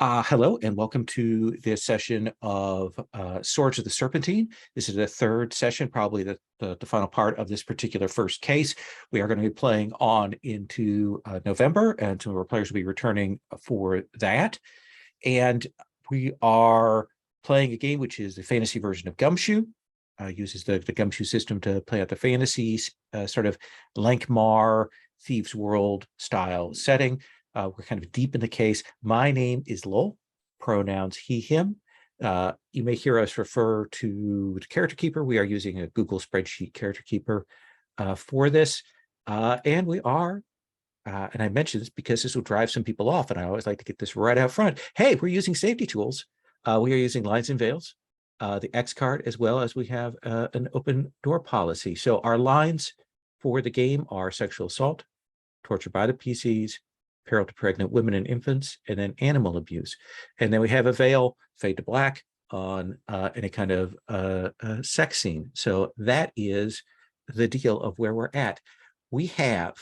Hello and welcome to this session of Swords of the Serpentine. This is the third session, probably the final part of this particular first case. We are going to be playing on into November, and some of our players will be returning for that. And we are playing a game which is the fantasy version of GUMSHOE. Uses the GUMSHOE system to play out the fantasies, sort of Lankmar, Thieves' World style setting. We're kind of deep in the case. My name is Lowell, pronouns he, him. You may hear us refer to the character keeper. We are using a Google spreadsheet character keeper for this. And we are, and I mention this because this will drive some people off, and I always like to get this right out front. Hey, we're using safety tools. We are using lines and veils, the X card, as well as we have an open door policy. So our lines for the game are sexual assault, torture by the PCs, peril to pregnant women and infants, and then animal abuse. And then we have a veil, fade to black, on any kind of sex scene. So that is the deal of where we're at. We have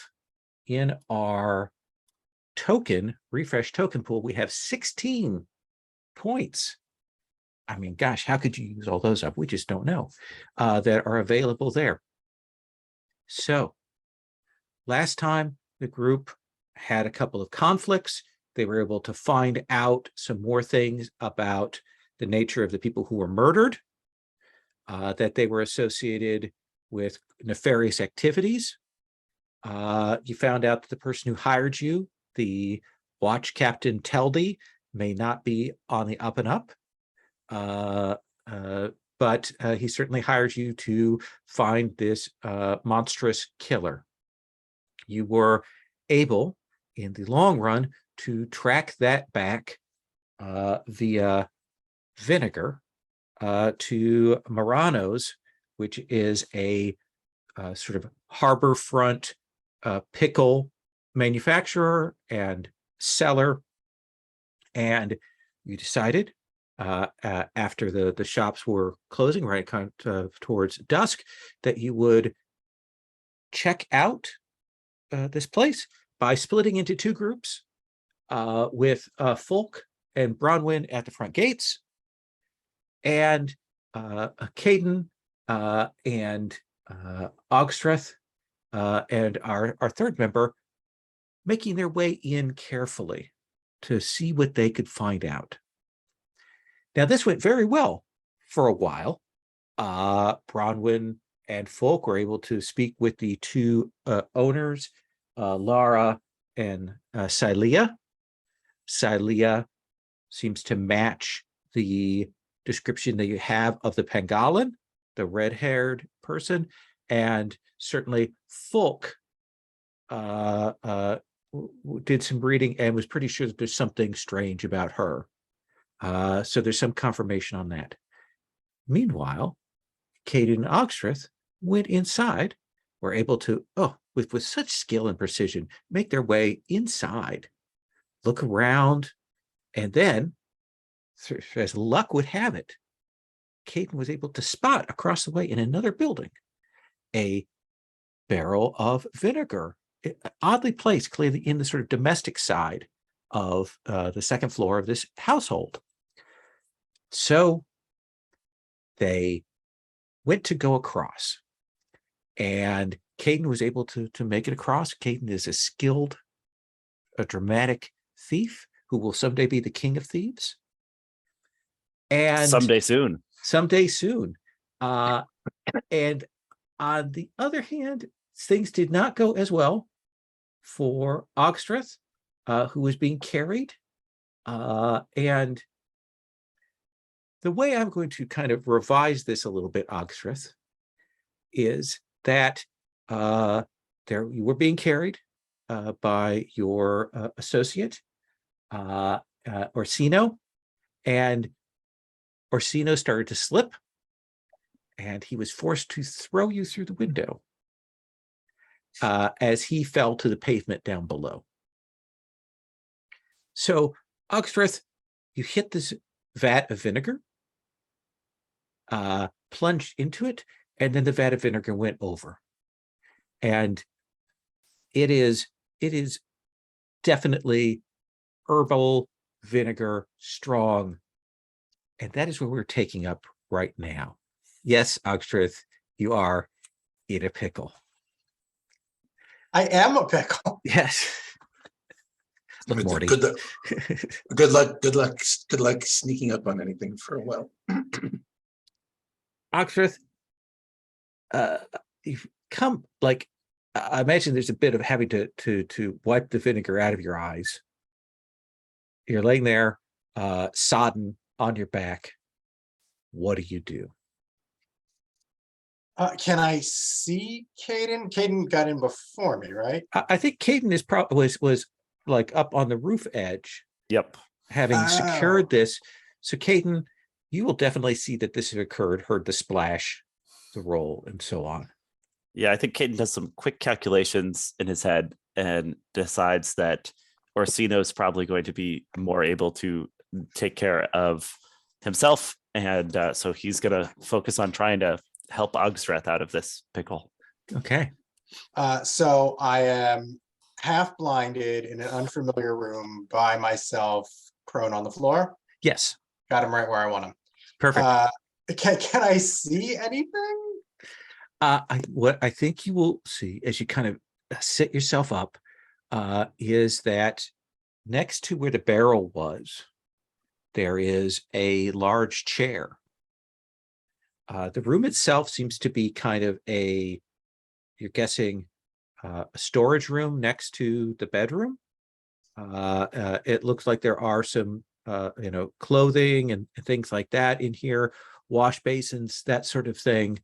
in our token, refresh token pool, we have 16 points. I mean, gosh, how could you use all those up? We just don't know, that are available there. So last time the group had a couple of conflicts. They were able to find out some more things about the nature of the people who were murdered, that they were associated with nefarious activities. You found out that the person who hired you, the watch captain Teldy, may not be on the up and up, but he certainly hired you to find this monstrous killer. You were able, in the long run, to track that back via vinegar to Marano's, which is a sort of harbor front pickle manufacturer and seller. And you decided, after the shops were closing, right kind of towards dusk, that you would check out this place by splitting into two groups, with Folk and Bronwyn at the front gates, and Caden and Ogstreth and our third member making their way in carefully to see what they could find out. Now, this went very well for a while. Bronwyn and Folk were able to speak with the two owners, Lara and Silea. Silea seems to match the description that you have of the Pangolin, the red-haired person, and certainly Folk did some reading and was pretty sure that there's something strange about her. So there's some confirmation on that. Meanwhile, Caden and Ogstreth went inside, were able to, with such skill and precision, make their way inside, look around, and then, as luck would have it, Caden was able to spot across the way in another building a barrel of vinegar, oddly placed, clearly in the sort of domestic side of the second floor of this household. So they went to go across, and Caden was able to make it across. Caden is a skilled, a dramatic thief who will someday be the king of thieves. And someday soon. And on the other hand, things did not go as well for Ogstreth, who was being carried. And the way I'm going to kind of revise this a little bit, Ogstreth, is that you were being carried by your associate, Orsino, and Orsino started to slip, and he was forced to throw you through the window as he fell to the pavement down below. So, Ogstreth, you hit this vat of vinegar, plunged into it, and then the vat of vinegar went over. And it is definitely herbal, vinegar, strong. And that is what we're taking up right now. Yes, Ogstrith, you are in a pickle. I am a pickle. Yes. Look, Morty. Good luck. Good luck. Good luck. Good luck sneaking up on anything for a while. Ogstrith, you've come, like, I imagine there's a bit of having to wipe the vinegar out of your eyes. You're laying there, sodden on your back. What do you do? Can I see Caden? Caden got in before me, right? I think Caden is probably was like up on the roof edge. Yep. Having secured this. So Caden, you will definitely see that this has occurred, heard the splash, the roll, and so on. Yeah, I think Caden does some quick calculations in his head and decides that Orsino's probably going to be more able to take care of himself. And so he's going to focus on trying to help Ogstreth out of this pickle. Okay. So I am half blinded in an unfamiliar room by myself, prone on the floor. Yes. Got him right where I want him. Perfect. Can I see anything? What I think you will see as you kind of set yourself up is that next to where the barrel was, there is a large chair. The room itself seems to be kind of you're guessing, a storage room next to the bedroom. It looks like there are some, clothing and things like that in here, wash basins, that sort of thing.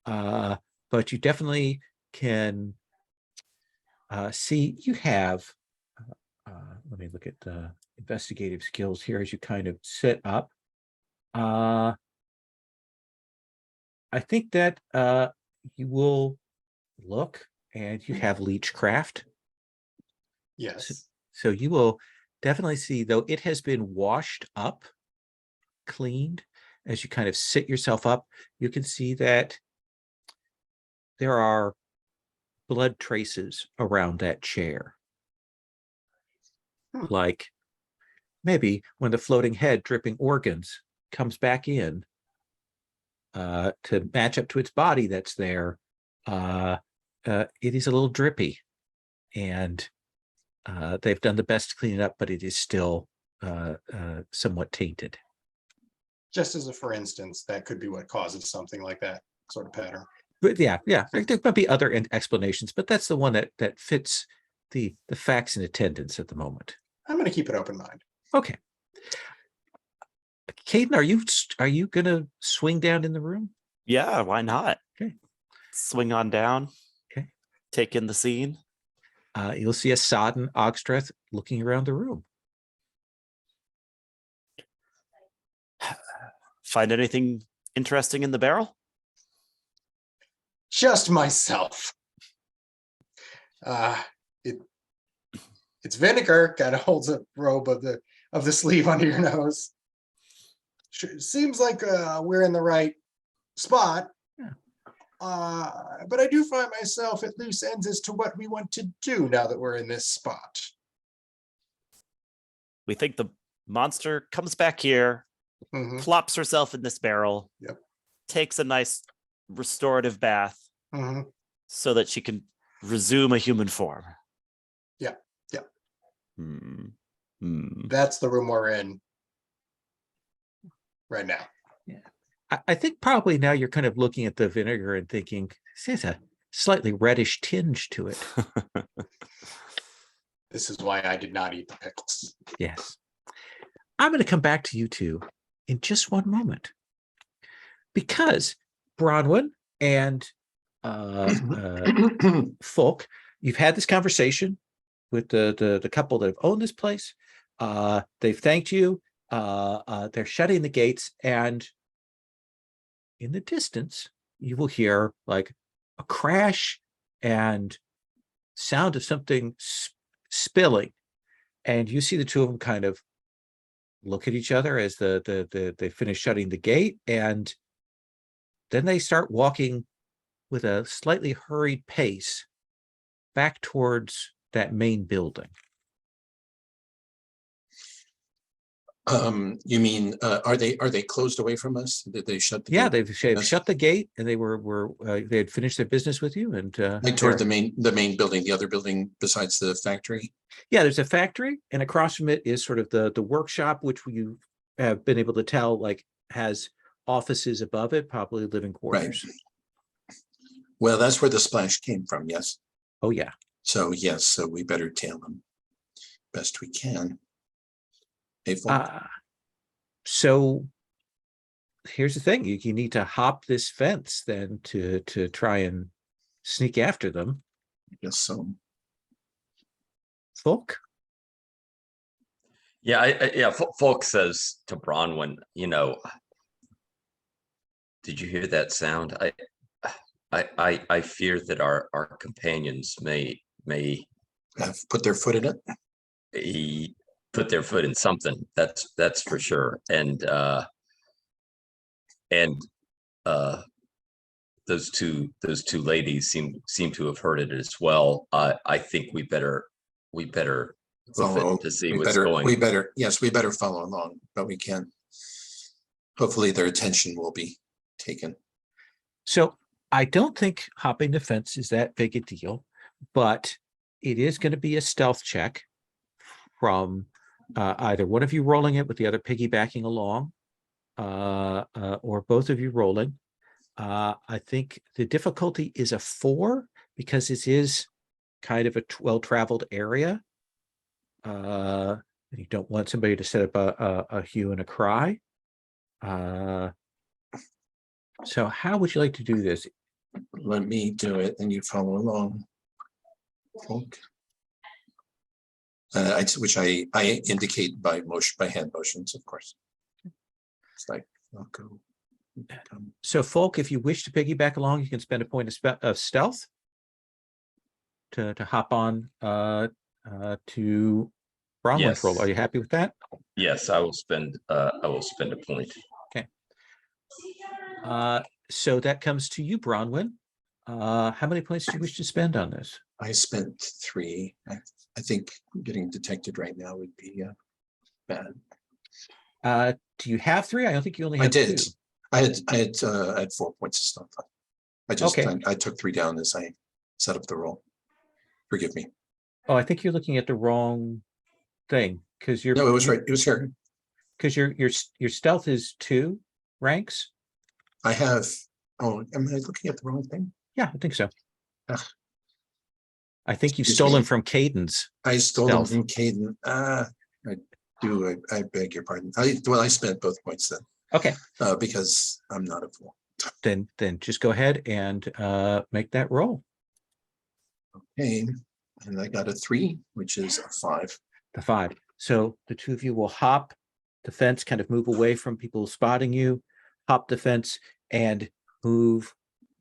But you definitely can see you have, let me look at the investigative skills here as you kind of sit up. I think that you will look and you have leechcraft. Yes. So you will definitely see, though it has been washed up, cleaned, as you kind of sit yourself up, you can see that there are blood traces around that chair. Like maybe when the floating head dripping organs comes back in to match up to its body that's there, it is a little drippy. And they've done the best to clean it up, but it is still somewhat tainted. Just as a for instance, that could be what causes something like that sort of pattern. But yeah, there might be other explanations, but that's the one that fits the facts in attendance at the moment. I'm going to keep an open mind. Okay. Caden, are you going to swing down in the room? Yeah, why not? Okay. Swing on down. Okay. Take in the scene. You'll see a sodden Ogstreth looking around the room. Find anything interesting in the barrel? Just myself. It's vinegar. Kind of holds a robe of the sleeve under your nose. Seems like we're in the right spot. Yeah. But I do find myself at loose ends as to what we want to do now that we're in this spot. We think the monster comes back here, plops herself in this barrel, takes a nice restorative bath so that she can resume a human form. Yeah. Hmm. That's the room we're in right now. Yeah. I think probably now you're kind of looking at the vinegar and thinking, this has a slightly reddish tinge to it. This is why I did not eat the pickles. Yes. I'm going to come back to you two in just one moment. Because Bronwyn and Folk, you've had this conversation with the couple that have owned this place. They've thanked you. They're shutting the gates, and in the distance, you will hear like a crash and sound of something spilling. And you see the two of them kind of look at each other as they finish shutting the gate, and then they start walking with a slightly hurried pace back towards that main building. You mean, are they closed away from us? Did they shut the Yeah, gate? they've Yes. shut the gate and they had finished their business with you and Like toward the main building, the other building besides the factory? yeah, there's a factory and across from it is sort of the workshop, which you have been able to tell like has offices above it, probably living quarters. Well, that's where the splash came from, yes. Oh yeah. So yes, so we better tail them best we can. Hey, Fulk, So here's the thing: you need to hop this fence then to try and sneak after them. I guess so. Folk. Yeah, Folk says to Bronwyn, did you hear that sound? I fear that our companions may Have put their foot in it. put their foot in something. That's for sure. And those two ladies seem to have heard it as well. I think we better hoof it to see what's going. We better follow along, but we can. Hopefully their attention will be taken. So I don't think hopping the fence is that big a deal, but it is going to be a stealth check from either one of you rolling it with the other piggybacking along, or both of you rolling. I think the difficulty is a 4 because this is kind of a well-traveled area. You don't want somebody to set up a hue and a cry. So how would you like to do this? Let me do it and you follow along. Fulk. Which I indicate by motion, by hand motions, of course. It's like, I'll go. So Folk, if you wish to piggyback along, you can spend a point of stealth to hop on to Bronwyn's Yes. roll. Are you happy with that? Yes, I will spend a point. So that comes to you, Bronwyn. How many points do you wish to spend on this? I spent 3. I think getting detected right now would be bad. Do you have 3? I don't think you only I have did. 2. I had 4 points of stuff. Okay. I took 3 down as I set up the roll. Forgive me. Oh, I think you're looking at the wrong thing because No, it was right. It was here. Because your stealth is 2 ranks. I have. Oh, am I looking at the wrong thing? Yeah, I think so. Ugh. I think you've Excuse stolen me. from Caden's. I stole them Stealth. from Caden. I do. I beg your pardon. I spent both points then. Okay, Because I'm not a fool. then just go ahead and make that roll. Okay, and I got a 3, which is a 5. The 5. So the 2 of you will hop the fence, kind of move away from people spotting you, hop the fence, and move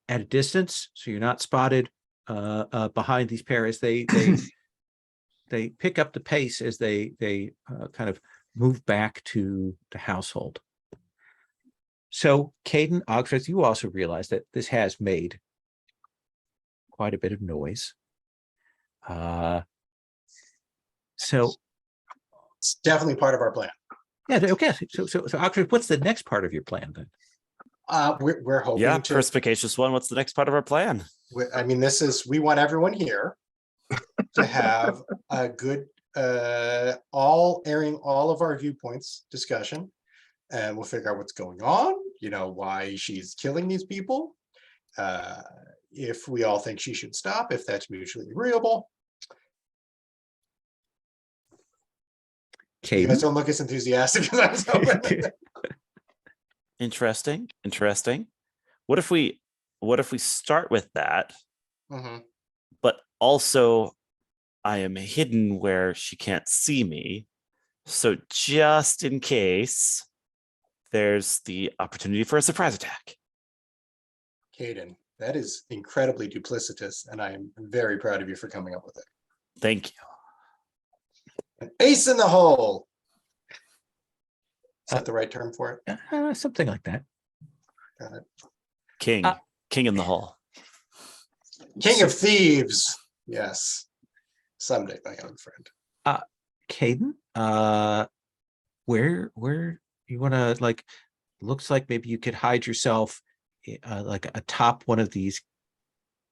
at a distance so you're not spotted behind these pair as they pick up the pace as they kind of move back to the household. So Caden, Ogfrith, you also realize that this has made quite a bit of noise. So It's definitely part of our plan. yeah, okay. So Ogfrith, what's the next part of your plan then? We're hoping Yeah, to. perspicacious one. What's the next part of our plan? I mean, we want everyone here to have a good, all airing all of our viewpoints discussion, and we'll figure out what's going on, why she's killing these people, if we all think she should stop, if that's mutually agreeable. You guys Caden? don't look as enthusiastic as I was hoping. Interesting. What if we start with that, Mhm. but also I am hidden where she can't see me. So just in case, there's the opportunity for a surprise attack. Caden, that is incredibly duplicitous, and I am very proud of you for coming up with it. Thank you. An ace in the hole. Is that the right term for it? Something like that. Got it. King in the hall. King of Thieves. Yes. Someday, my young friend. Caden, where you want to, like, looks like maybe you could hide yourself like atop one of these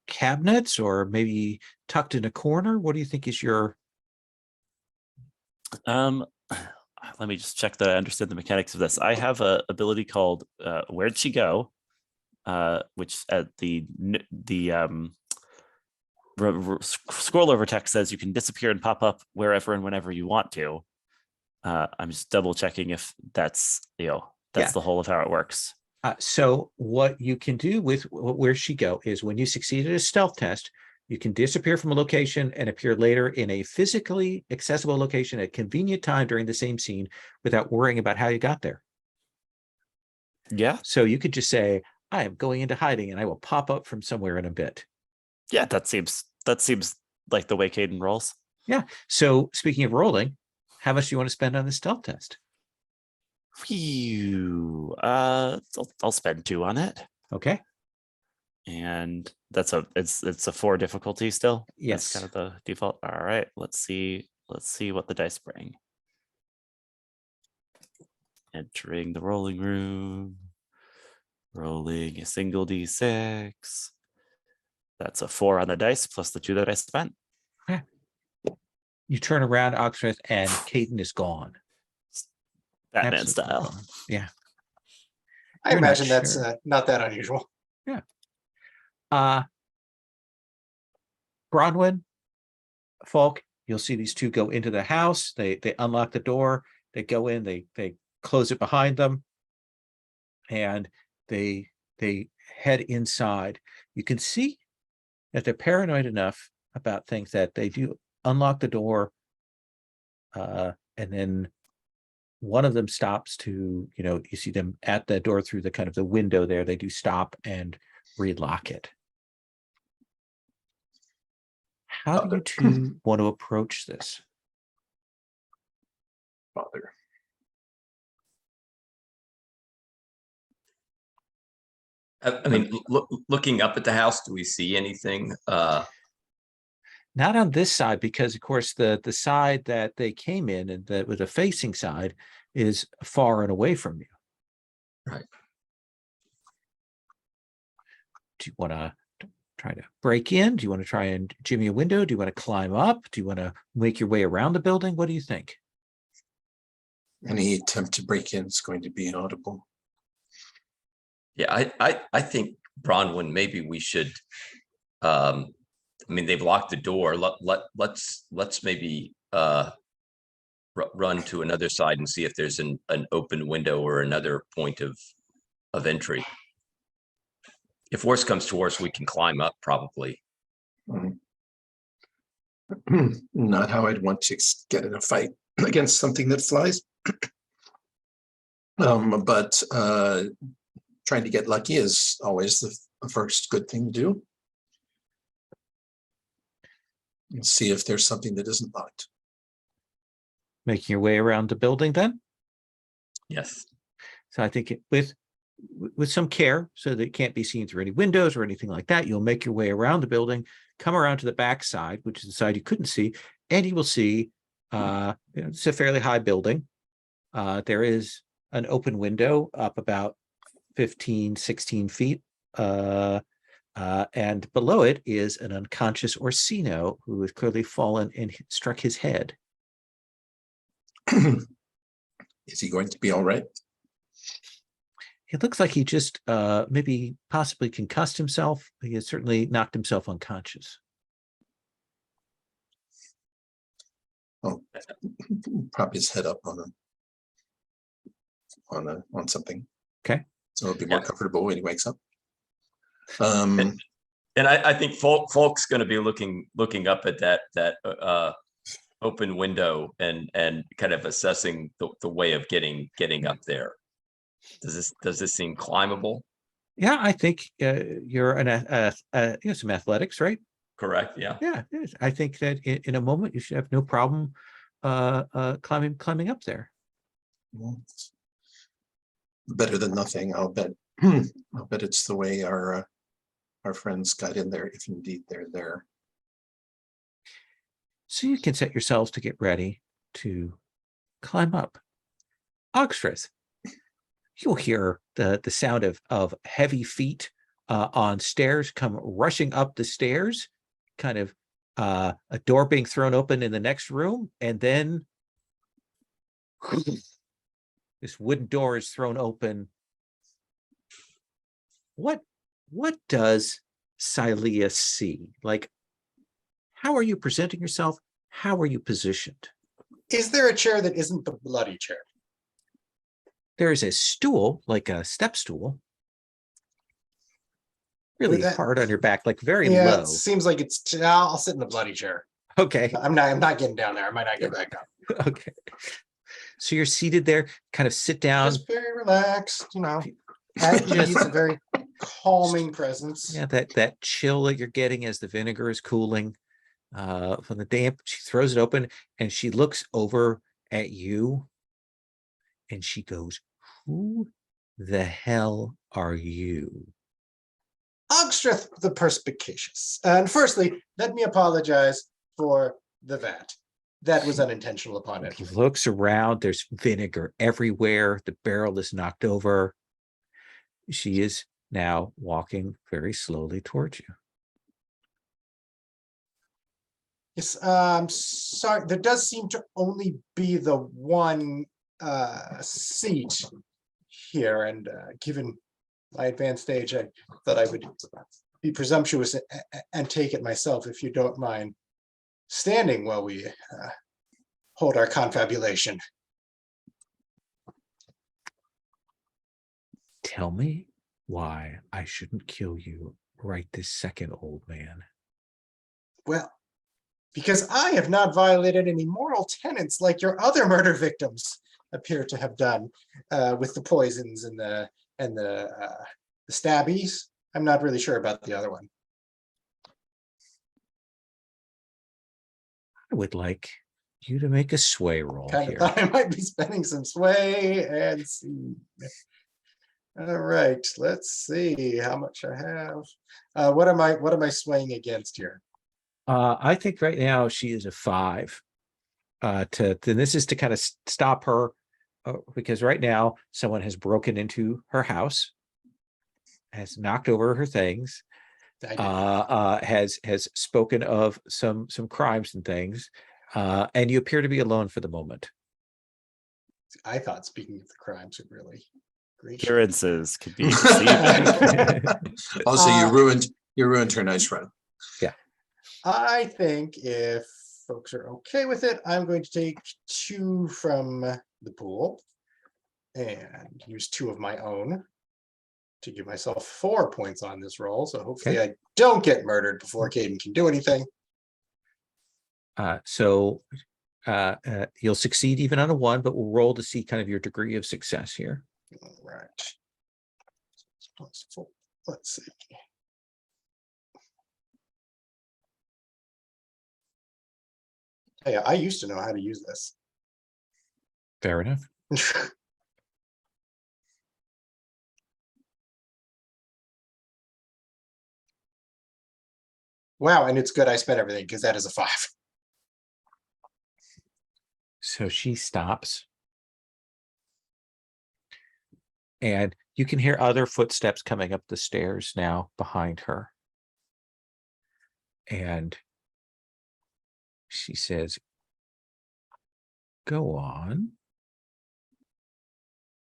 cabinets, or maybe tucked in a corner. What do you think is your? Let me just check that I understand the mechanics of this. I have a ability called Where'd She Go? Which at the scroll over text says you can disappear and pop up wherever and whenever you want to. I'm just double checking if that's Yeah. the whole of how it works. So what you can do with Where She Go is, when you succeeded a stealth test, you can disappear from a location and appear later in a physically accessible location at a convenient time during the same scene without worrying about how you got there. Yeah. So you could just say, I am going into hiding and I will pop up from somewhere in a bit. Yeah, that seems like the way Caden rolls. Yeah. So speaking of rolling, how much do you want to spend on the stealth test? Phew. I'll spend 2 on it. Okay. And it's a 4 difficulty still. Yes. That's kind of the default. All right. Let's see what the dice bring. Entering the rolling room. Rolling a single d6. That's a 4 on the dice plus the 2 that I spent. Okay. You turn around, Oxford, and Caden is gone. Batman Absolutely style. gone. Yeah. I You're not imagine that's sure. not that unusual. Bronwyn, Falk, you'll see these two go into the house. They unlock the door. They go in. They close it behind them, and they head inside. You can see that they're paranoid enough about things that they do unlock the door, and then one of them stops to, you see them at the door through the kind of the window there. They do stop and relock it. How do you two want to approach this? Father. I mean, looking up at the house, do we see anything? Not on this side, because of course the side that they came in, and that with a facing side, is far and away from you. Right. Do you want to try to break in? Do you want to try and jimmy a window? Do you want to climb up? Do you want to make your way around the building? What do you think? Any attempt to break in is going to be inaudible. Yeah, I think Bronwyn, maybe we should. I mean, they've locked the door. Let's maybe run to another side and see if there's an open window or another point of entry. If worse comes to worse, we can climb up probably. Not how I'd want to get in a fight against something that flies. But trying to get lucky is always the first good thing to do. And see if there's something that isn't locked. Making your way around the building then? Yes. So I think with some care, so that it can't be seen through any windows or anything like that, you'll make your way around the building, come around to the back side, which is the side you couldn't see, and you will see it's a fairly high building. There is an open window up about 15, 16 feet. And below it is an unconscious Orsino who has clearly fallen and struck his head. Is he going to be all right? It looks like he just maybe possibly concussed himself. He has certainly knocked himself unconscious. Oh, prop his head up on something. Okay. So it'll be more comfortable when he wakes up. And I think Folk's going to be looking up at that open window and kind of assessing the way of getting up there. Does this seem climbable? Yeah, I think you're some athletics, right? Correct. Yeah. Yeah, yes. I think that in a moment you should have no problem climbing up there. Well, better than nothing, I'll bet. I'll bet it's the way our friends got in there, if indeed they're there. So you can set yourselves to get ready to climb up. Oxfrith, you'll hear the sound of heavy feet on stairs come rushing up the stairs, kind of a door being thrown open in the next room, and then this wooden door is thrown open. What does Silea see? Like, how are you presenting yourself? How are you positioned? Is there a chair that isn't the bloody chair? There is a stool, like a step stool, really that- hard on your back, like very Yeah, low. it seems like I'll sit in the bloody chair. Okay. I'm not getting down there. I might not get back up. Okay. So you're seated there, kind of sit down. Just very relaxed, at ease, a very calming presence. Yeah, that chill that you're getting as the vinegar is cooling from the damp. She throws it open and she looks over at you and she goes, "Who the hell are you?" Ogstreth the Perspicacious. And firstly, let me apologize for the vat. That was unintentional upon it. He looks around. There's vinegar everywhere. The barrel is knocked over. She is now walking very slowly towards you. Yes, sorry, there does seem to only be the one seat here, and given my advanced age, I thought I would be presumptuous and take it myself, if you don't mind standing while we hold our confabulation. Tell me why I shouldn't kill you right this second, old man. Well, because I have not violated any moral tenets like your other murder victims appear to have done with the poisons and the stabbies. I'm not really sure about the other one. I would like you to make a sway roll Kind of here. thought I might be spending some sway and see. All right, let's see how much I have. What am I swaying against here? I think right now she is a 5. Then this is to kind of stop her because right now someone has broken into her house, has knocked over her things, has spoken of some crimes and things, and you appear to be alone for the moment. I thought speaking of the crimes would really great. Appearances could be deceiving. Also, you ruined her nice run. I think if folks are okay with it, I'm going to take 2 from the pool and use 2 of my own to give myself 4 points on this roll. So hopefully I don't get murdered before Caden can do anything. So you'll succeed even on a 1, but we'll roll to see kind of your degree of success here. All right. +4. Let's see. Hey, I used to know how to use this. Fair enough. Wow, and it's good I spent everything because that is a 5. So she stops. And you can hear other footsteps coming up the stairs now behind her. And she says, "Go on."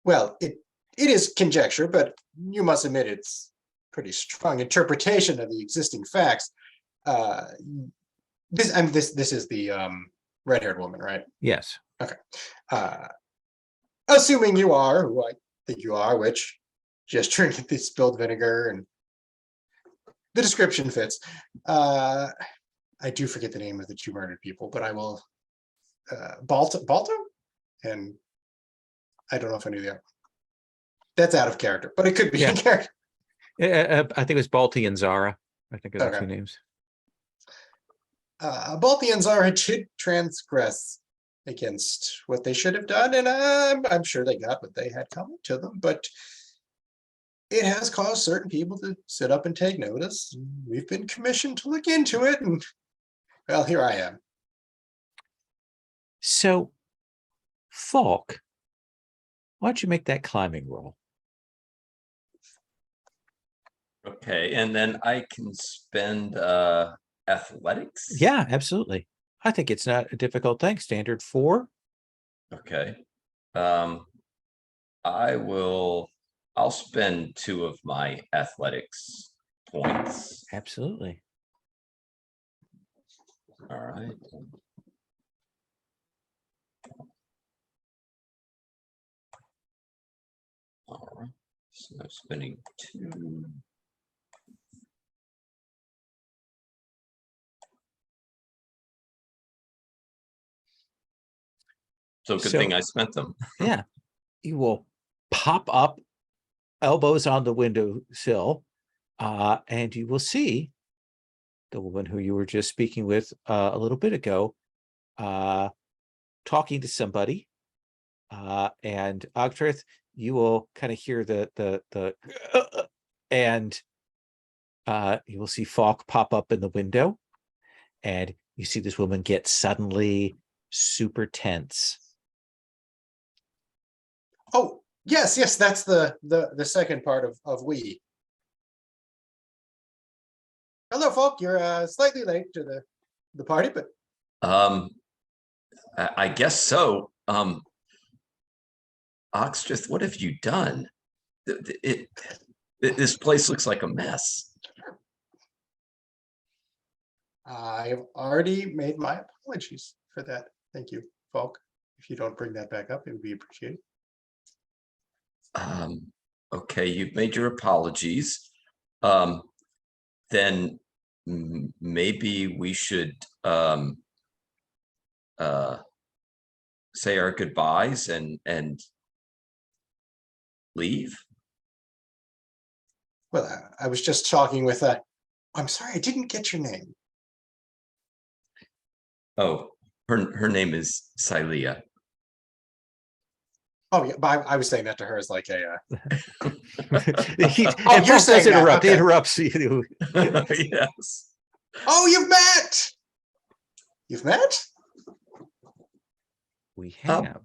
Well, it is conjecture, but you must admit it's pretty strong interpretation of the existing facts. This is the red-haired woman, right? Yes. Assuming you are who I think you are, which just drinking the spilled vinegar and the description fits. I do forget the name of the 2 murdered people, but I will Balto? And I don't know if I knew the other. That's out of character, but it could be in character. I think it was Balti and Zara. I think are the 2 names. Balti and Zara did transgress against what they should have done, and I'm sure they got what they had coming to them, but it has caused certain people to sit up and take notice. We've been commissioned to look into it, and well, here I am. So, Falk, Why don't you make that climbing roll? Okay, and then I can spend athletics. Yeah, absolutely. I think it's not a difficult thing. Standard 4. Okay. I'll spend 2 of my athletics points. Absolutely. All right. All right. So I'm spending 2. So good thing I spent them. Yeah. You will pop up, elbows on the windowsill, and you will see the woman who you were just speaking with a little bit ago, talking to somebody. And Ogtrith, you will kind of hear the and you will see Falk pop up in the window, and you see this woman get suddenly super tense. Oh, yes, yes, that's the second part of we. Hello, folk. You're slightly late to the party, but I guess so. Oxtrith, what have you done? This place looks like a mess. I've already made my apologies for that. Thank you, folk. If you don't bring that back up, it would be appreciated. Okay, you've made your apologies. Then maybe we should say our goodbyes and leave. Well, I was just talking with I'm sorry, I didn't get your name. Oh, her name is Silia. Oh, yeah, but I was saying that to her as like a. He, Oh, and you're Falk saying does that, interrupt. He okay. interrupts you. Yes. Oh, you've met. You've met. We have.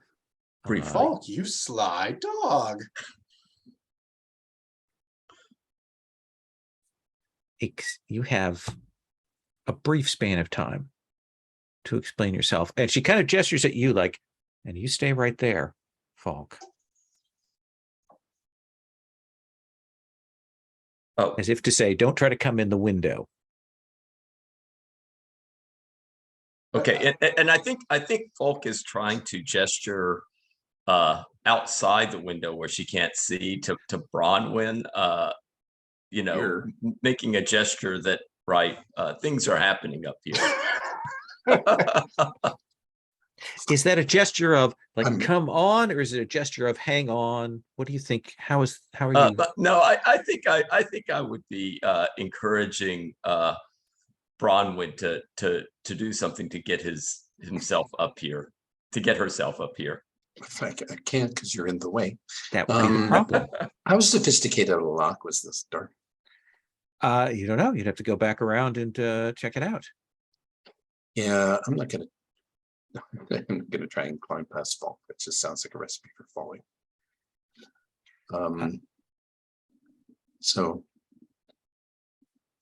Briefly. Falk, you sly dog. You have a brief span of time to explain yourself. And she kind of gestures at you like, and you stay right there, Falk. Oh, As if to say, don't try to come in the window. okay. And I think Folk is trying to gesture outside the window where she can't see to Bronwyn, you know, Here. making a gesture that things are happening up here. Is that a gesture of like I'm- come on, or is it a gesture of hang on? What do you think? How are you? But no, I think I would be encouraging Bronwyn to do something to get himself up here, to get herself up here. I can't because you're in the way. That would be the problem. How sophisticated a lock was this door? You don't know. You'd have to go back around and check it out. Yeah, I'm not gonna. I'm gonna try and climb past fall. It just sounds like a recipe for falling. So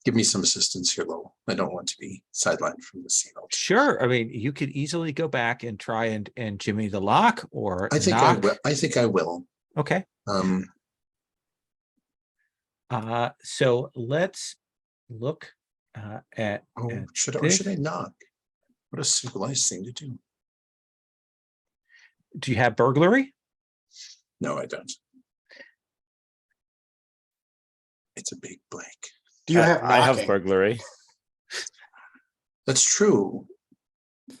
give me some assistance here, Lowell. I don't want to be sidelined from the scene. Sure. I mean, you could easily go back and try and jimmy the lock, or I think knock. I will. I think I will. Okay. So let's look at. Should I knock? What a civilized thing to do. Do you have burglary? No, I don't. It's a big blank. Do you have I have knocking? burglary. That's true.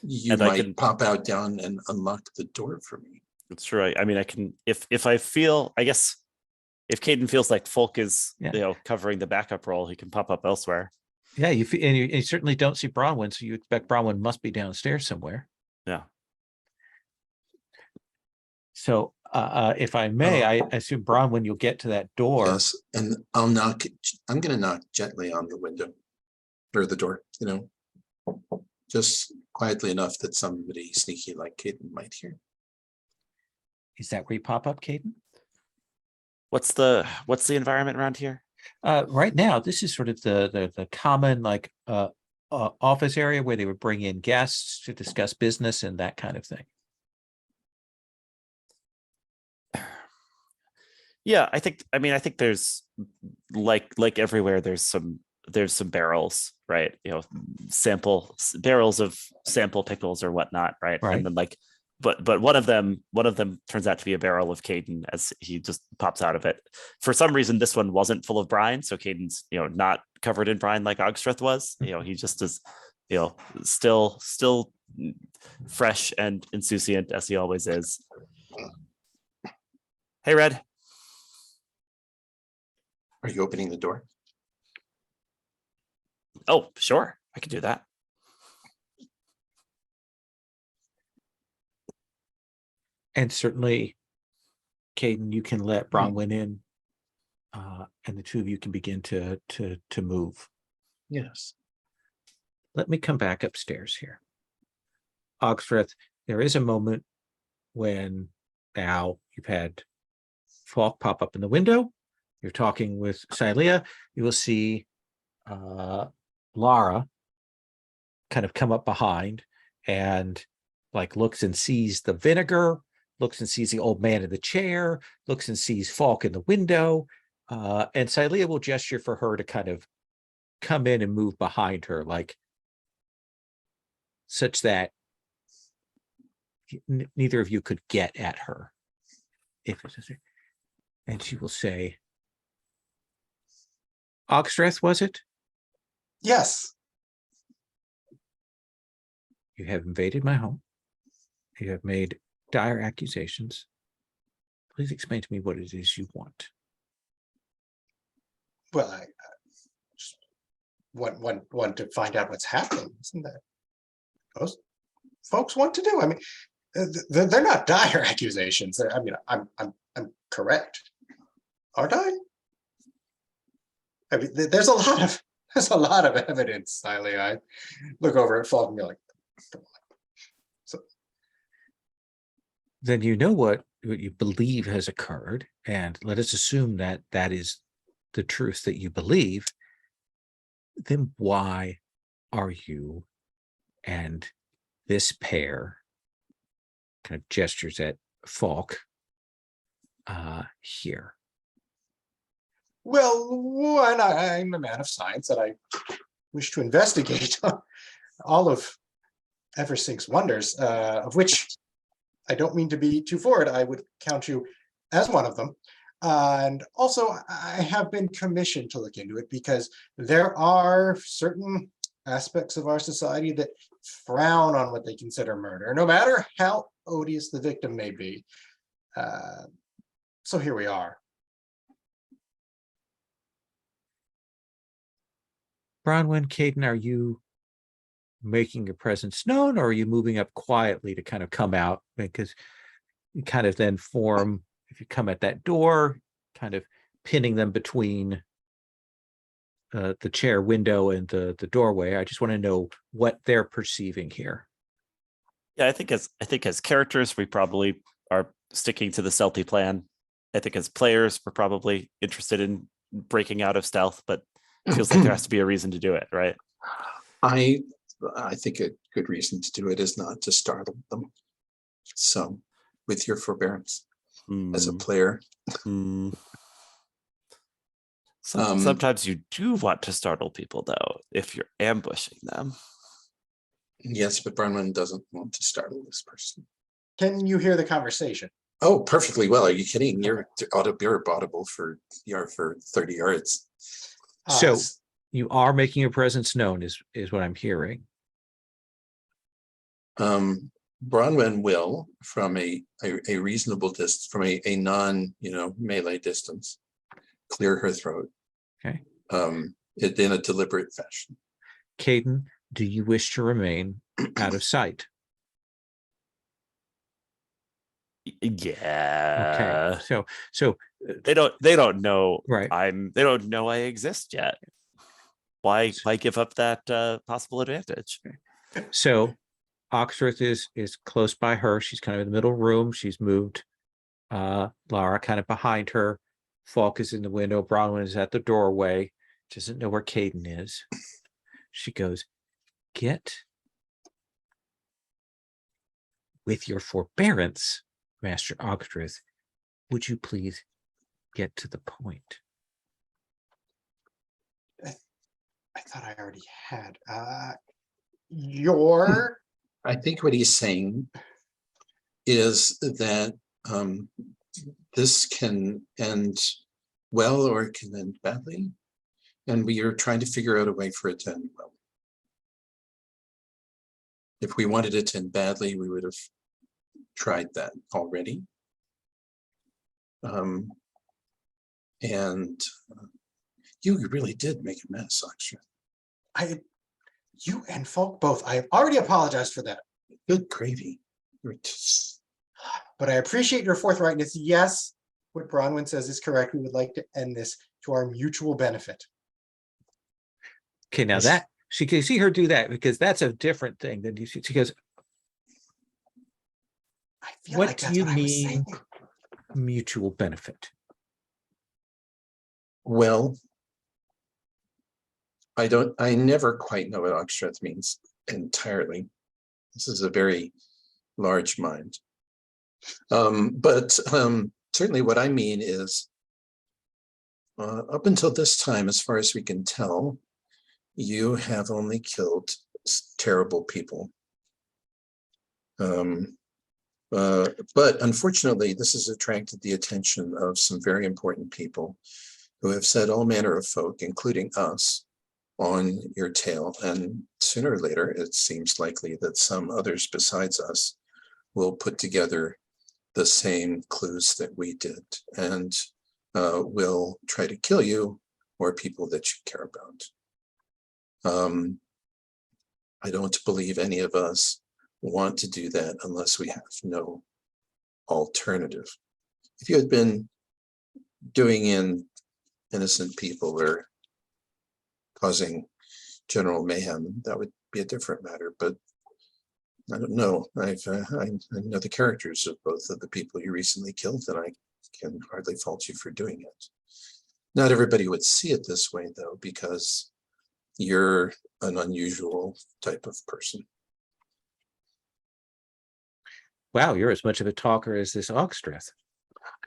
You And I might can- pop out down and unlock the door for me. That's right. I mean, I can if I feel, I guess if Caden feels like Folk is covering the backup role, he can pop up elsewhere. Yeah, you certainly don't see Bronwyn, so you expect Bronwyn must be downstairs somewhere. Yeah. So if I may, I assume Bronwyn, you'll get to that door. Yes, and I'll knock. I'm going to knock gently on the window or the door. You know, just quietly enough that somebody sneaky like Caden might hear. Is that where you pop up, Caden? What's the environment around here? Right now, this is sort of the common like office area where they would bring in guests to discuss business and that kind of thing. Yeah, I think there's like everywhere there's some barrels, right? Barrels of sample pickles or whatnot, right? Right. And then but one of them turns out to be a barrel of Caden as he just pops out of it. For some reason, this one wasn't full of brine, so Caden's not covered in brine like Ogstreth was. He just is still fresh and insouciant as he always is. Hey, Red. Are you opening the door? Oh, sure, I could do that. And certainly, Caden, you can let Bronwyn in, and the two of you can begin to move. Yes. Let me come back upstairs here. Ogstreth, there is a moment when now you've had Falk pop up in the window. You're talking with Silea. You will see Lara kind of come up behind and like looks and sees the vinegar, looks and sees the old man in the chair, looks and sees Falk in the window. And Silea will gesture for her to kind of come in and move behind her, like such that neither of you could get at her. And she will say, Ogstreth, was it? Yes. You have invaded my home. You have made dire accusations. Please explain to me what it is you want. Well, I just want to find out what's happening. Isn't that most folks want to do? I mean, they're not dire accusations. I mean, I'm correct, aren't I? I mean, there's a lot of evidence, Siley. I look over at Falk and be like, come on. So Then you know what you believe has occurred, and let us assume that that is the truth that you believe. Then why are you and this pair, kind of gestures at Falk, here? well, one, I'm a man of science, and I wish to investigate all of Eversink's wonders, of which I don't mean to be too forward. I would count you as one of them. And also, I have been commissioned to look into it because there are certain aspects of our society that frown on what they consider murder, no matter how odious the victim may be. So here we are. Bronwyn, Caden, are you making your presence known, or are you moving up quietly to kind of come out? Because you kind of then form, if you come at that door, kind of pinning them between the chair window and the doorway. I just want to know what they're perceiving here. Yeah, I think as characters, we probably are sticking to the stealthy plan. I think as players, we're probably interested in breaking out of stealth, but it feels like there has to be a reason to do it, right? I think a good reason to do it is not to startle them. So, with your forbearance as a player. Sometimes you do want to startle people, though, if you're ambushing them. Yes, but Bronwyn doesn't want to startle this person. Can you hear the conversation? Oh, perfectly well. Are you kidding? You're audible for 30 yards. So you are making your presence known, is what I'm hearing. Bronwyn will, from a reasonable distance, from a non melee distance, clear her throat. Okay. In a deliberate fashion. Caden, do you wish to remain out of sight? Yeah. Okay. So they don't know right. They don't know I exist yet. Why give up that possible advantage? So Oxford is close by her. She's kind of in the middle room. She's moved Lara kind of behind her. Falk is in the window. Bronwyn is at the doorway. Doesn't know where Caden is. She goes, "Get with your forbearance, Master Ogdrith. Would you please get to the point?" I thought I already had. Your I think what he's saying is that this can end well or it can end badly. And we are trying to figure out a way for it to end well. If we wanted it to end badly, we would have tried that already. And you really did make a mess, actually. You and Falk both. I have already apologized for that. Good gravy. But I appreciate your forthrightness. Yes, what Bronwyn says is correct. We would like to end this to our mutual benefit. Okay, now that she can see her do that because that's a different thing than you see. She goes, I feel "What like do that's you what I was mean saying. mutual benefit?" Well, I never quite know what Ogstreth means entirely. This is a very large mind. But certainly what I mean is, up until this time, as far as we can tell, you have only killed terrible people. But unfortunately, this has attracted the attention of some very important people who have set all manner of folk, including us, on your tail. And sooner or later, it seems likely that some others besides us will put together the same clues that we did and will try to kill you or people that you care about. I don't believe any of us want to do that unless we have no alternative. If you had been doing in innocent people or causing general mayhem, that would be a different matter. But I don't know. I know the characters of both of the people you recently killed, and I can hardly fault you for doing it. Not everybody would see it this way, though, because you're an unusual type of person. Wow, you're as much of a talker as this Ogstreth.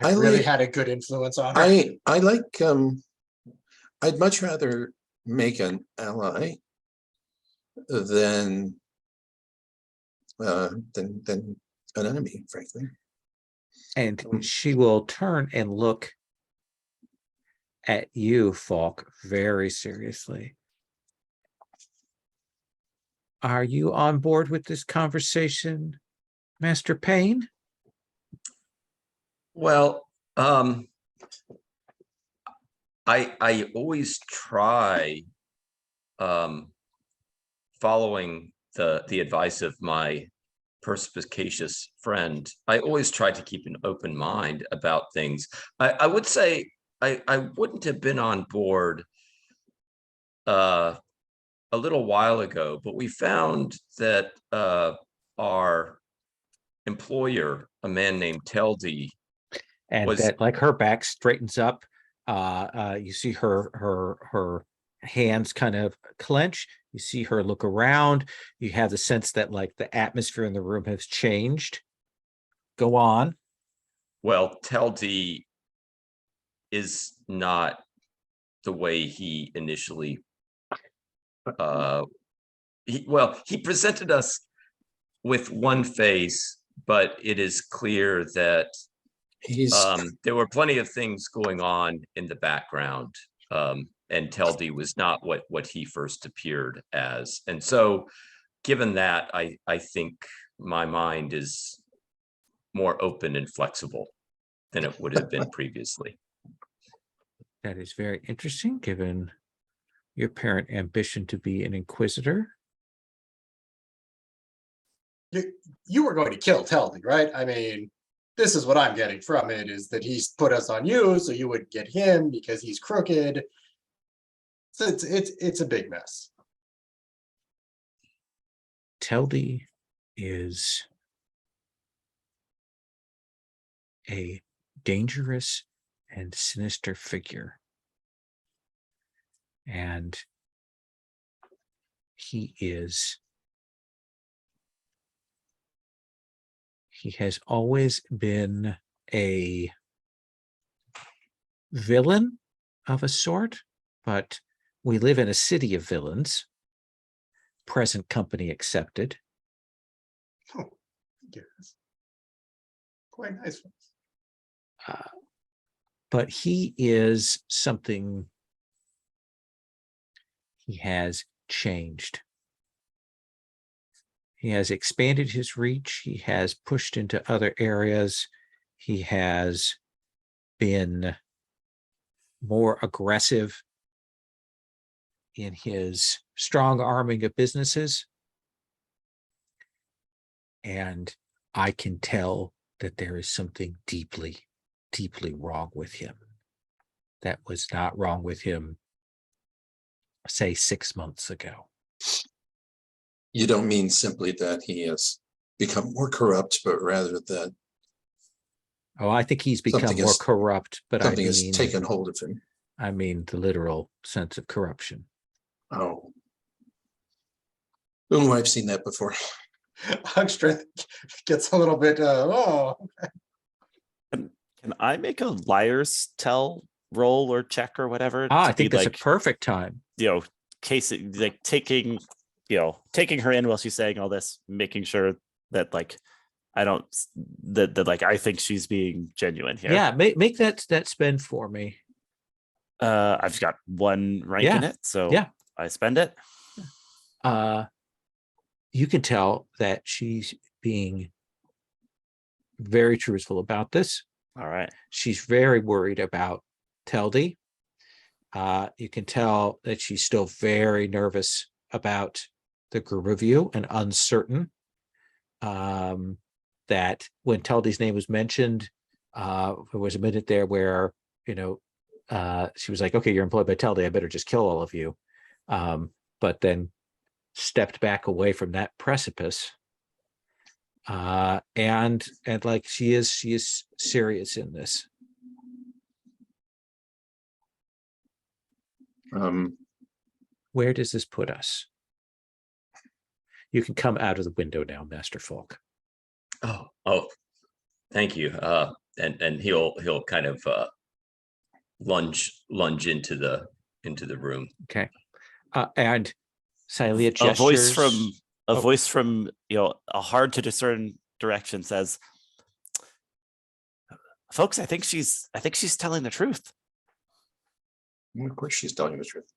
I really had a good influence on her. I like I'd much rather make an ally than an enemy, frankly. And she will turn and look at you, Falk, very seriously. Are you on board with this conversation, Master Payne? Well, I always try following the advice of my perspicacious friend. I always try to keep an open mind about things. I would say I wouldn't have been on board a little while ago, but we found that our employer, a man named Teldy, And that, like, her back straightens up. You see her hands kind of clench. You see her look around. You have the sense that, like, the atmosphere in the room has changed. Go on. Well, Teldy is not the way he initially he presented us with one face, but it is clear that there were plenty of things going on in the background, and Teldy was not what he first appeared as. And so given that, I think my mind is more open and flexible than it would have been previously. That is very interesting, given your apparent ambition to be an inquisitor. You were going to kill Teldy, right? I mean, this is what I'm getting from it, is that he's put us on you so you would get him because he's crooked. So it's a big mess. Teldy is a dangerous and sinister figure. And he has always been a villain of a sort, but we live in a city of villains, present company accepted. Oh, yes. Quite nice. But he is something. He has changed. He has expanded his reach. He has pushed into other areas. He has been more aggressive in his strong arming of businesses. And I can tell that there is something deeply, deeply wrong with him. That was not wrong with him, say, 6 months ago. You don't mean simply that he has become more corrupt, but rather that Oh, I think he's become Something more has- corrupt, but something I has mean, taken hold of him. I mean the literal sense of corruption. Oh. Oh, I've seen that before. Huckstreth gets a little bit, Can I make a liar's tell roll or check or whatever? Ah, to I think be that's like, a perfect time. case like taking her in while she's saying all this, making sure that like I don't that like I think she's being genuine here. Yeah, make that spend for me. I've got 1 rank in Yeah, it, so yeah. I spend it. You can tell that she's being very truthful about this. All right. She's very worried about Teldy. You can tell that she's still very nervous about the group review and uncertain. That when Teldy's name was mentioned, there was a minute there where, she was like, okay, you're employed by Teldy, I better just kill all of you. But then stepped back away from that precipice. And like she is serious in this. Where does this put us? You can come out of the window now, Master Falk. Oh, thank you. And he'll kind of lunge into the room. Okay. And Silea A gestures. voice from a hard to discern direction says, folks, I think she's telling the truth. Of course, she's telling the truth.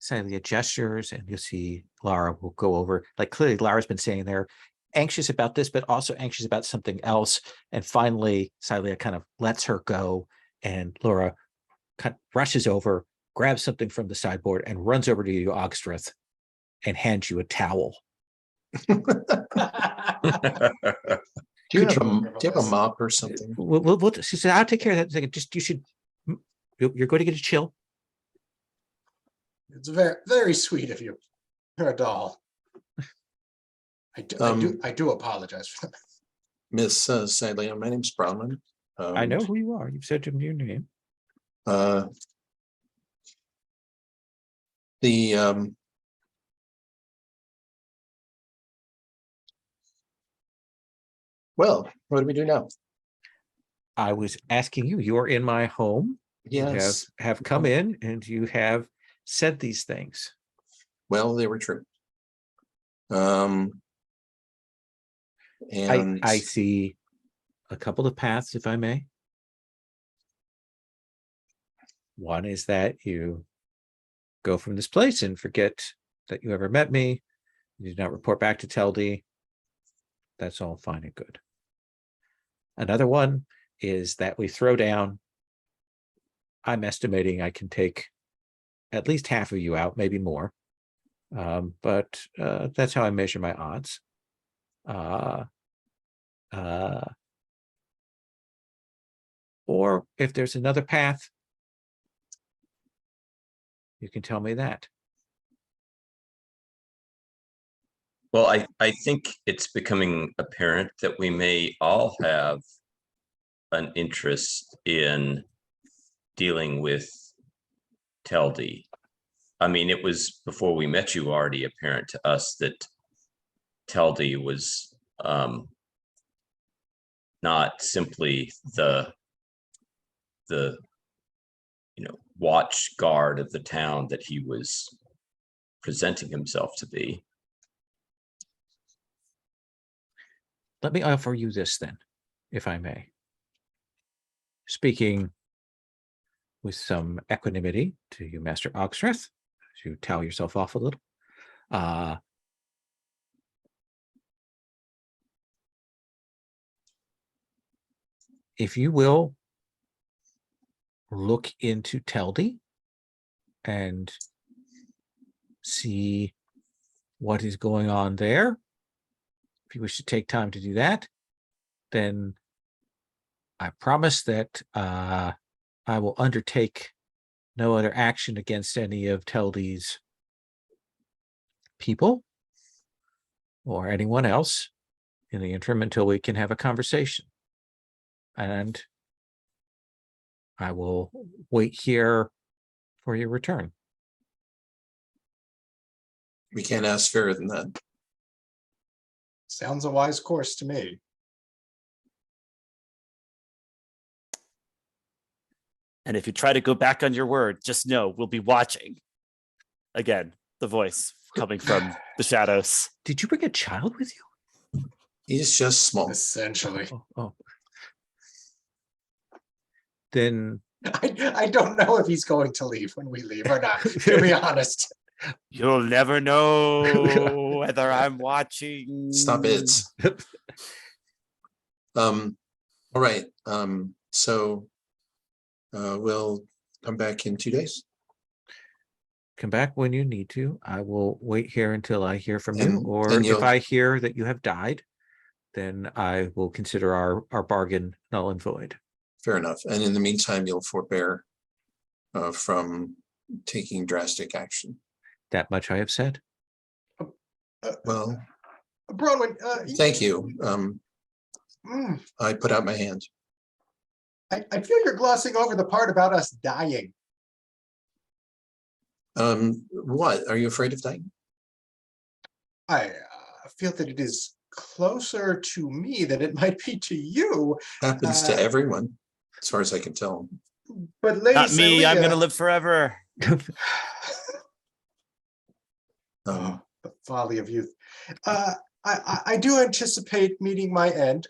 Silea gestures, and you'll see Lara will go over. Like clearly, Lara's been saying they're anxious about this, but also anxious about something else. And finally, Silea kind of lets her go, and Laura kind of rushes over, grabs something from the sideboard, and runs over to you, Ogstreth, and hands you a towel. Do you have a mop or something? She said, "I'll take care of that. Just you're going to get a chill." it's very, very sweet of you. You're a doll. I do apologize for that. Miss Silea, my name's Bronwyn. I know who you are. You've said your name. Well, what do we do now? I was asking you. You're in my home. Yes. You have come in, and you have said these things. Well, they were true. And I see a couple of paths, if I may. One is that you go from this place and forget that you ever met me. You do not report back to Teldy. That's all fine and good. Another one is that we throw down. I'm estimating I can take at least half of you out, maybe more. But that's how I measure my odds. Or if there's another path, you can tell me that. Well, I think it's becoming apparent that we may all have an interest in dealing with Teldy. I mean, it was before we met you already apparent to us that Teldy was not simply the watch guard of the town that he was presenting himself to be. Let me offer you this then, if I may. Speaking with some equanimity to you, Master Ogstreth, as you towel yourself off a little. If you will look into Teldy and see what is going on there, if you wish to take time to do that, then I promise that I will undertake no other action against any of Teldy's people or anyone else in the interim until we can have a conversation. And I will wait here for your return. We can't ask fairer than that. Sounds a wise course to me. And if you try to go back on your word, just know we'll be watching. Again, the voice coming from the shadows. Did you bring a child with you? He's just small. Essentially. Oh. Then I don't know if he's going to leave when we leave or not, to be honest. You'll never know whether I'm watching. Stop it. All right. So we'll come back in 2 days. come back when you need to. I will wait here until I hear from you. And Or if you'll- I hear that you have died, then I will consider our bargain null and void. Fair enough. And in the meantime, you'll forbear from taking drastic action. That much I have said. Well, Bronwyn, thank you. mm, I put out my hand. I feel you're glossing over the part about us dying. What? Are you afraid of dying? I feel that it is closer to me than it might be to you. Happens to everyone, as far as I can tell. But Lady Not me. I'm Celia- gonna live forever. Um, the folly of youth. I do anticipate meeting my end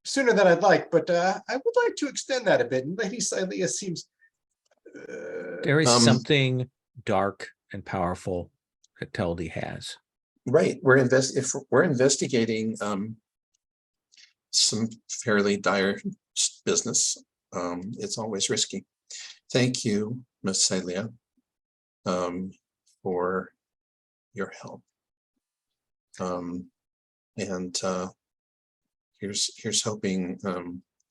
sooner than I'd like, but I would like to extend that a bit. And Lady Celia seems. There is Um, something dark and powerful that Teldy has. Right. If we're investigating some fairly dire business, it's always risky. Thank you, Miss Celia, for your help. And here's hoping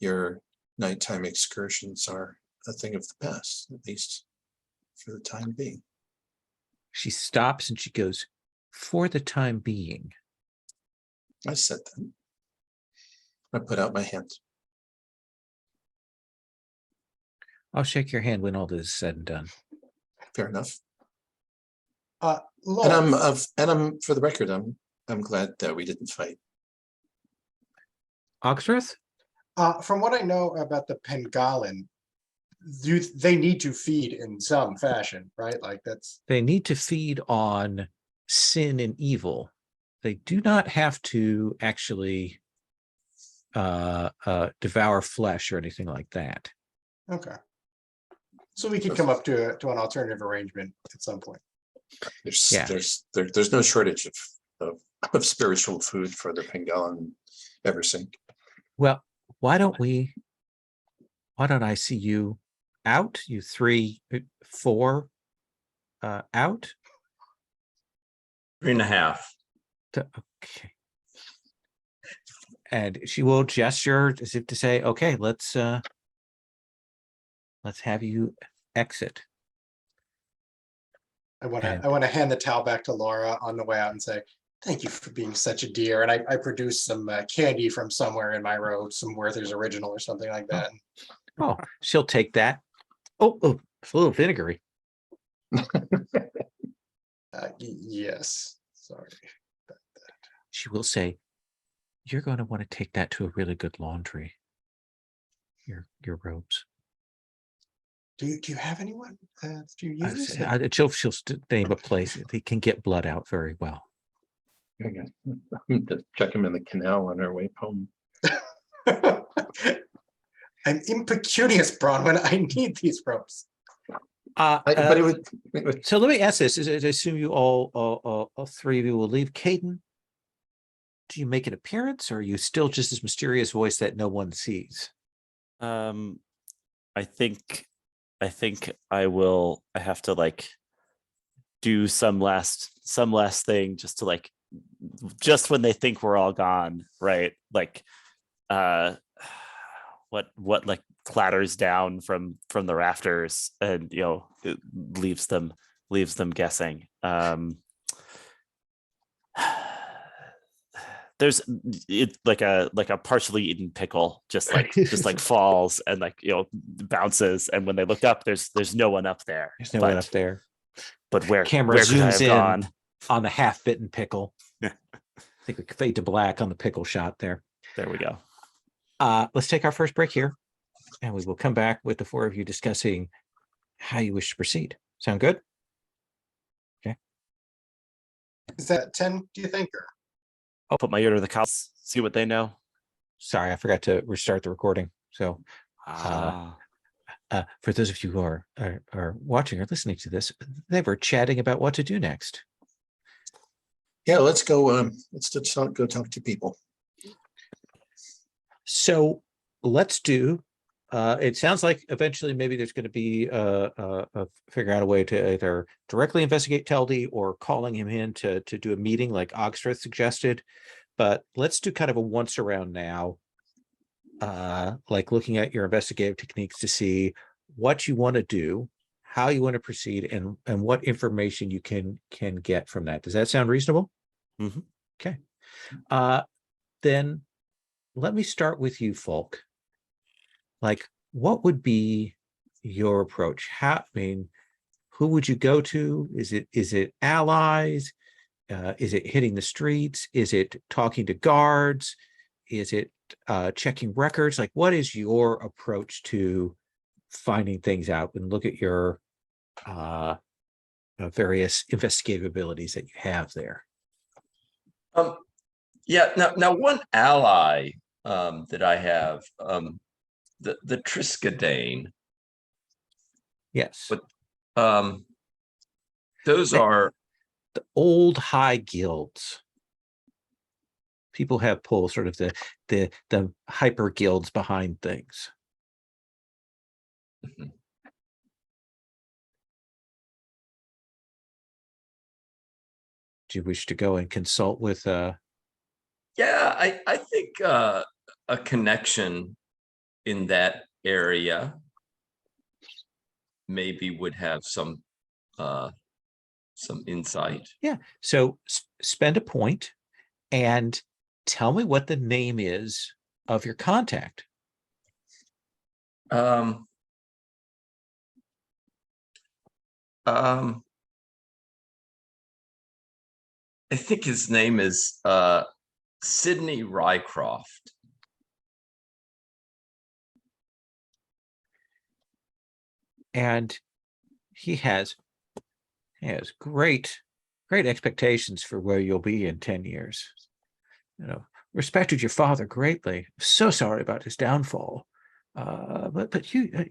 your nighttime excursions are a thing of the past, at least for the time being. She stops and she goes, "For the time being." I said that. I put out my hand. I'll shake your hand when all this is said and done. Fair enough. Lord, And I'm for the record, I'm glad that we didn't fight. Oxrith? from what I know about the Pengalin, they need to feed in some fashion, right? Like that's They need to feed on sin and evil. They do not have to actually devour flesh or anything like that. okay. So we could come up to an alternative arrangement at some point. Yeah. There's no shortage of spiritual food for the Pengalin Eversink. Well, why don't I see you out? You 3, 4 out? 3.5. Okay. And she will gesture as if to say, okay, let's have you exit. I want And- to hand the towel back to Laura on the way out and say, thank you for being such a dear. And I produced some candy from somewhere in my robe, some Werther's Original or something like that. Oh, she'll take that. Oh, it's a little vinegary. Yes, sorry. She will say, you're going to want to take that to a really good laundry. Your robes. Do you have anyone? Do you I use? say- she'll name a place. They can get blood out very well. Okay. To check him in the canal on our way home. I'm impecunious, Bronwyn. I need these ropes. But it would, So let me ask this: I assume you all three of you will leave. Caden, do you make an appearance, or are you still just this mysterious voice that no one sees? I think I will. I have to like do some last thing just to like, just when they think we're all gone, right? Like, what like clatters down from the rafters, and it leaves them guessing. There's it like a partially eaten pickle just like falls and bounces, and when they look up, there's no one up there. There's no one up there. But where Camera could I zooms have in gone? on the half-bitten pickle. I think we can fade to black on the pickle shot there. There we go. Let's take our first break here, and we will come back with the four of you discussing how you wish to proceed. Sound good? Is that 10, do you think? Or I'll put my ear to the cops, see what they know. Sorry, I forgot to restart the recording. So for those of you who are watching or listening to this, they were chatting about what to do next. yeah, let's go. Let's go talk to people. So let's do. It sounds like eventually maybe there's going to be figure out a way to either directly investigate Teldy or calling him in to do a meeting like Ogstreth suggested. But let's do kind of a once around now, like looking at your investigative techniques to see what you want to do, how you want to proceed, and what information you can get from that. Does that sound reasonable? Mm-hmm. Okay. Then let me start with you, Folk. Like, what would be your approach? Who would you go to? Is it allies? Is it hitting the streets? Is it talking to guards? Is it checking records? Like, what is your approach to finding things out? And look at your various investigative abilities that you have there. Yeah. Now one ally that I have, the Triskadane. Yes. But those are the old high guilds. People have pulled sort of the hyper guilds behind things. Mhm. Do you wish to go and consult with Yeah, I think a connection in that area maybe would have some insight. Yeah. So spend a point and tell me what the name is of your contact. I think his name is Sidney Rycroft. And he has great expectations for where you'll be in 10 years. Respected your father greatly. So sorry about his downfall. But you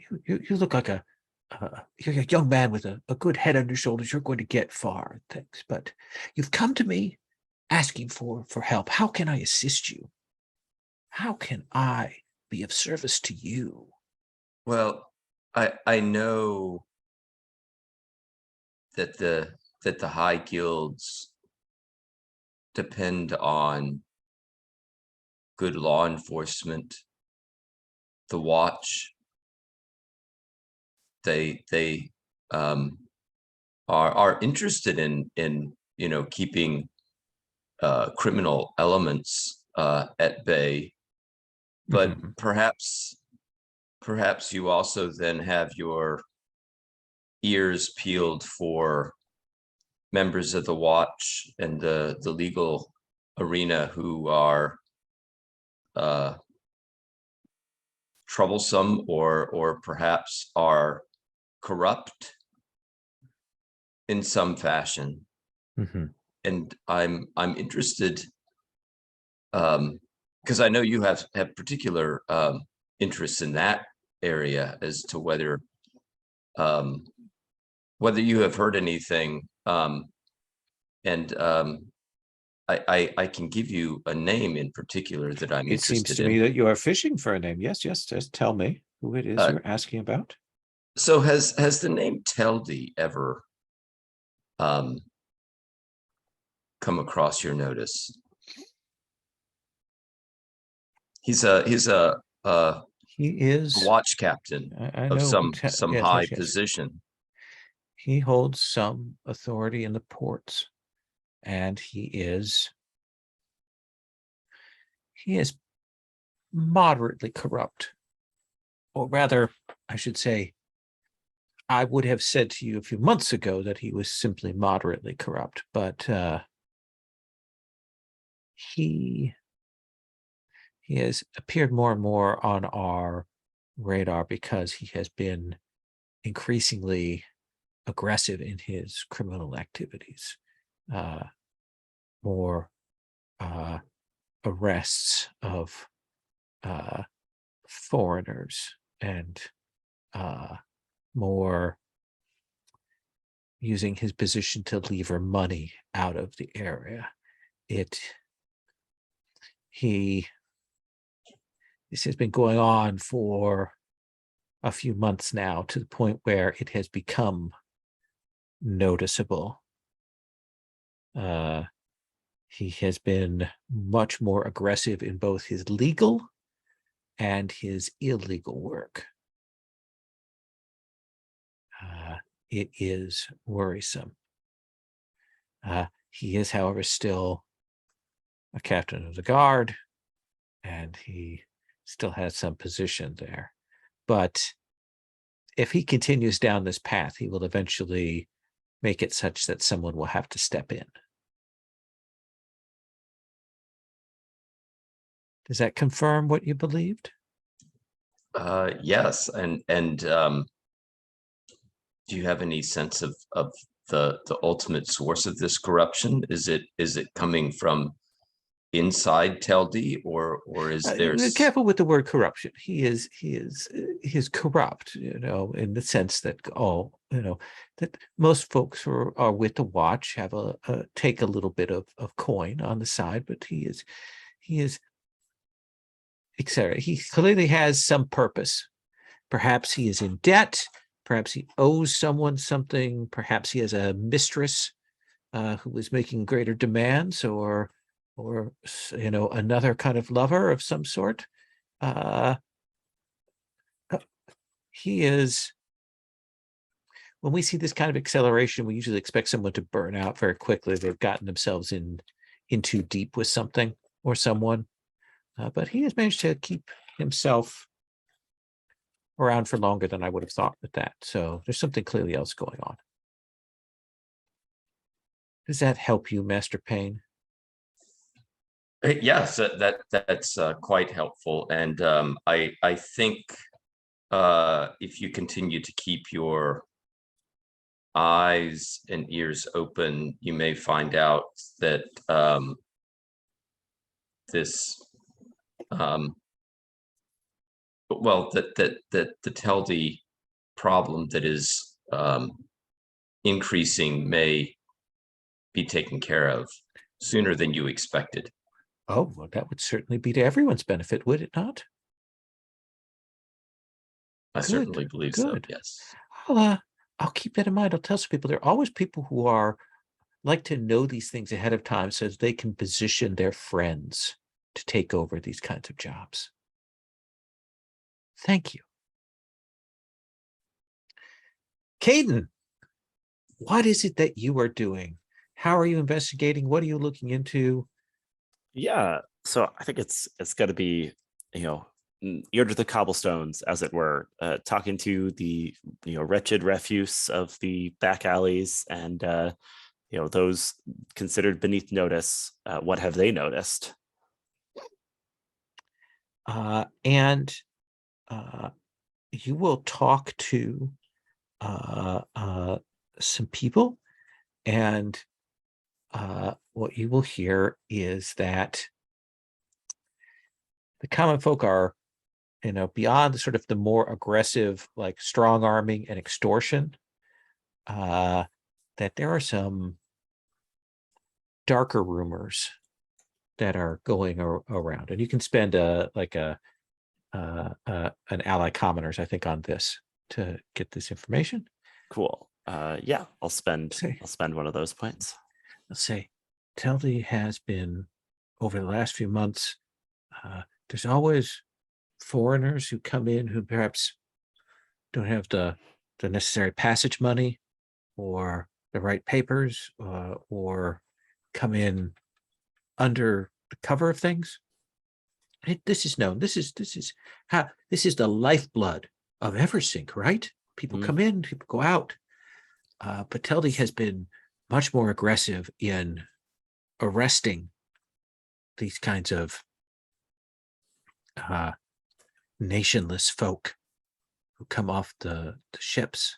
look like you're a young man with a good head on your shoulders. You're going to get far, thanks. But you've come to me asking for help. How can I assist you? How can I be of service to you? Well, I know that the high guilds depend on good law enforcement, the watch. They are interested in keeping criminal elements at bay, but Mhm. perhaps you also then have your ears peeled for members of the watch and the legal arena who are troublesome or perhaps are corrupt in some fashion. Mhm. And I'm interested because I know you have particular interests in that area as to whether you have heard anything. And I can give you a name in particular that I'm It seems interested to me in. that you are fishing for a name. Yes, yes. Just tell me who it is Uh, you're asking about. So has the name Teldy ever come across your notice? He's a He is. watch captain I of know who. some Yes, high yes, yes. position. He holds some authority in the ports, and he is moderately corrupt, or rather, I should say, I would have said to you a few months ago that he was simply moderately corrupt, but he has appeared more and more on our radar because he has been increasingly aggressive in his criminal activities. More arrests of foreigners and more using his position to lever money out of the area. This has been going on for a few months now, to the point where it has become noticeable. He has been much more aggressive in both his legal and his illegal work. It is worrisome. He is, however, still a captain of the guard, and he still has some position there. But if he continues down this path, he will eventually make it such that someone will have to step in. Does that confirm what you believed? Yes, and do you have any sense of the ultimate source of this corruption? Is it coming from inside Teldy, or is there Careful with the word corruption. He is corrupt, in the sense that that most folks who are with the watch have take a little bit of coin on the side, but he is etc. He clearly has some purpose. Perhaps he is in debt. Perhaps he owes someone something. Perhaps he has a mistress who is making greater demands, or another kind of lover of some sort. He is. When we see this kind of acceleration, we usually expect someone to burn out very quickly. They've gotten themselves in too deep with something or someone. But he has managed to keep himself around for longer than I would have thought with that. So there's something clearly else going on. Does that help you, Master Payne? Yes, that's quite helpful. And I think if you continue to keep your eyes and ears open, you may find out that this that the Teldy problem that is increasing may be taken care of sooner than you expected. Oh, well, that would certainly be to everyone's benefit, would it not? I Good, certainly believe so. good. Yes. I'll keep that in mind. I'll tell some people. There are always people who like to know these things ahead of time so they can position their friends to take over these kinds of jobs. Thank you. Caden, what is it that you are doing? How are you investigating? What are you looking into? Yeah, so I think it's got to be, ear to the cobblestones, as it were, talking to the wretched refuse of the back alleys and those considered beneath notice. What have they noticed? And you will talk to some people, and what you will hear is that the common folk are, beyond the sort of the more aggressive, like strong arming and extortion, that there are some darker rumors that are going around, and you can spend an ally commoners, I think, on this to get this information. Cool. Yeah, I'll spend one of those points. Let's say Telly has been, over the last few months, there's always foreigners who come in who perhaps don't have the necessary passage money or the right papers, or come in under the cover of things. This is known. This is the lifeblood of Eversink, right? People come in, people go out. But Telly has been much more aggressive in arresting these kinds of nationless folk who come off the ships.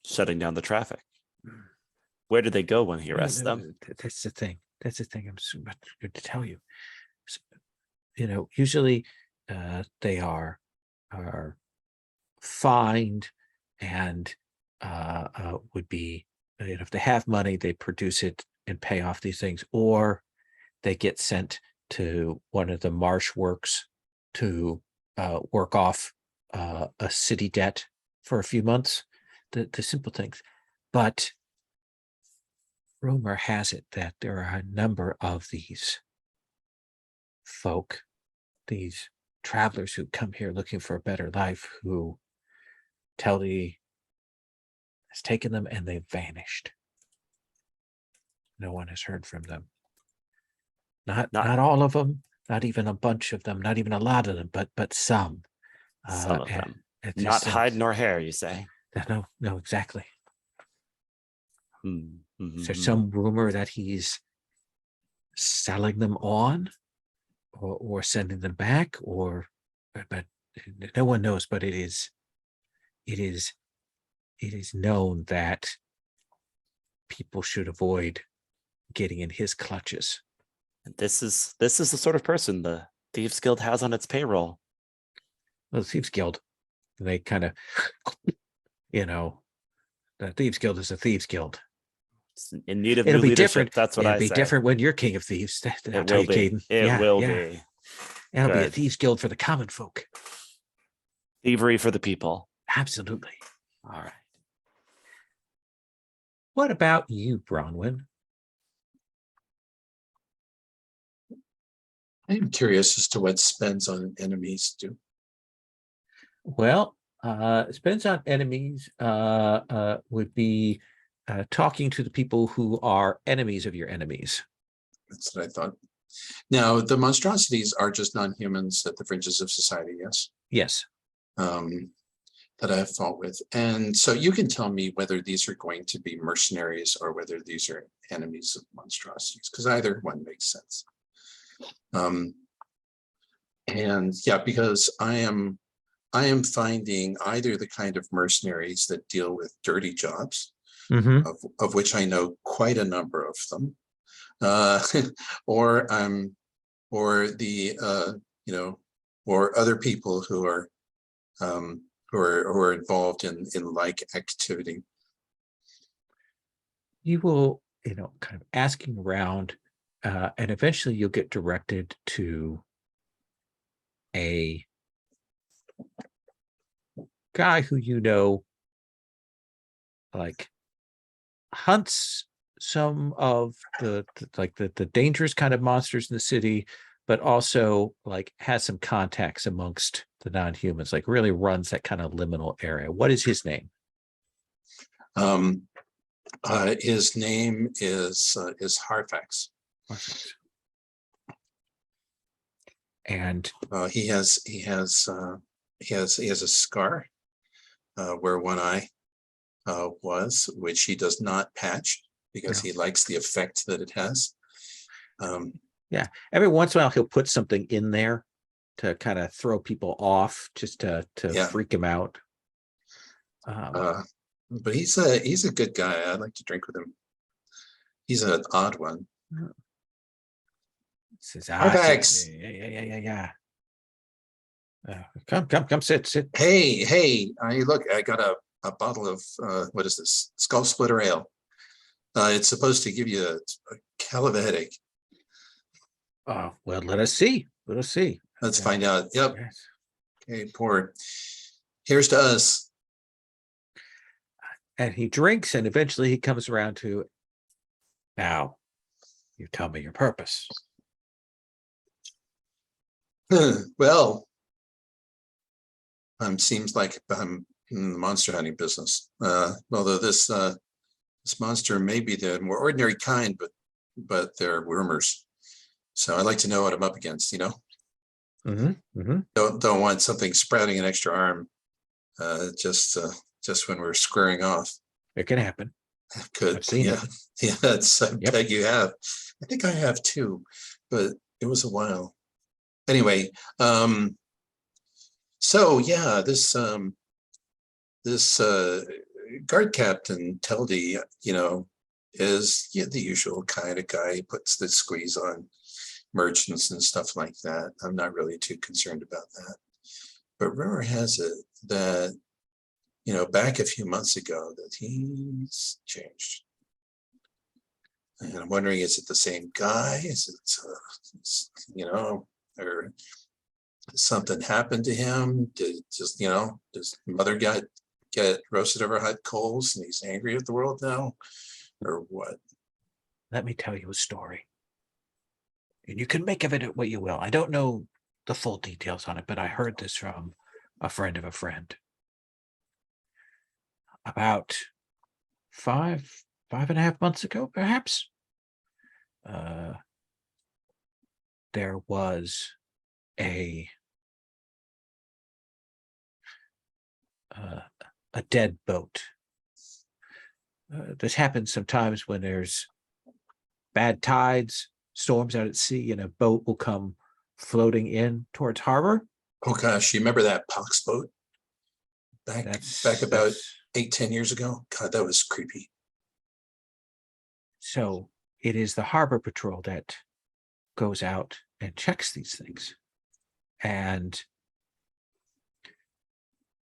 Shutting down the traffic. Where do they go when he arrests them? That's the thing. I'm so much good to tell you. So, usually they are fined and would be, if they have money, they produce it and pay off these things, or they get sent to one of the marsh works to work off a city debt for a few months, the simple things. But rumor has it that there are a number of these folk, these travelers who come here looking for a better life, who Telly has taken them and they've vanished. No one has heard from them. Not all of them, not even a bunch of them, not even a lot of them, but some. Some of them. Not hide nor hair, you say? No, exactly. Mm-hmm. Is there some rumor that he's selling them on, or sending them back, but no one knows. But it is known that people should avoid getting in his clutches. This is the sort of person the Thieves Guild has on its payroll. Well, the Thieves Guild, they kind of, the Thieves Guild is a Thieves Guild. It's in need of It'll new be leadership. Different. That's what It'll I be say. different when you're King of Thieves. It will be. It will be. And it'll be a Thieves Guild for the common folk. Thievery for the people. Absolutely. All right. What about you, Bronwyn? I'm curious as to what spends on enemies do. Well, spends on enemies would be talking to the people who are enemies of your enemies. That's what I thought. Now, the monstrosities are just non-humans at the fringes of society, yes? Yes. That I have fought with. And so you can tell me whether these are going to be mercenaries or whether these are enemies of monstrosities, because either one makes sense. And yeah, because I am finding either the kind of mercenaries that deal with dirty jobs, of which I know quite a number of them, or other people who are involved in like activity. You will, kind of asking around, and eventually you'll get directed to a guy who like hunts some of the dangerous kind of monsters in the city, but also like has some contacts amongst the non-humans, like really runs that kind of liminal area. What is his name? His name is Harfax. And He has a scar where one eye was, which he does not patch because No. he likes the effect that it has. yeah, every once in a while he'll put something in there to kind of throw people off, just to Yeah. freak him out. But he's a good guy. I'd like to drink with him. He's an odd one. Says, Harfax. yeah. Come, sit. Hey, look, I got a bottle of what is this? Skull Splitter Ale. It's supposed to give you a hell of a headache. Oh, well, let us see. Let's find out. Yep. Yes. Okay, pour. Here's to us. And he drinks, and eventually he comes around to, now, you tell me your purpose. Well, seems like I'm in the monster hunting business. Although this monster may be the more ordinary kind, but they're rumors. So I'd like to know what I'm up against. Don't want something sprouting an extra arm just when we're squaring off. It can happen. Could. I've seen it. Yeah, that's I Yep. bet you have. I think I have too, but it was a while. Anyway, so yeah, this guard captain Teldy, is the usual kind of guy. He puts the squeeze on merchants and stuff like that. I'm not really too concerned about that. But rumor has it that, back a few months ago that he's changed. And I'm wondering, is it the same guy? Is it, or something happened to him? Does mother get roasted over hot coals and he's angry at the world now? Or what? Let me tell you a story. And you can make of it what you will. I don't know the full details on it, but I heard this from a friend of a friend. About 5.5 months ago, perhaps, there was a dead boat. This happens sometimes when there's bad tides, storms out at sea, and a boat will come floating in towards harbor. Oh gosh, you remember that pox boat back about 8-10 years ago? God, that was creepy. So it is the harbor patrol that goes out and checks these things. And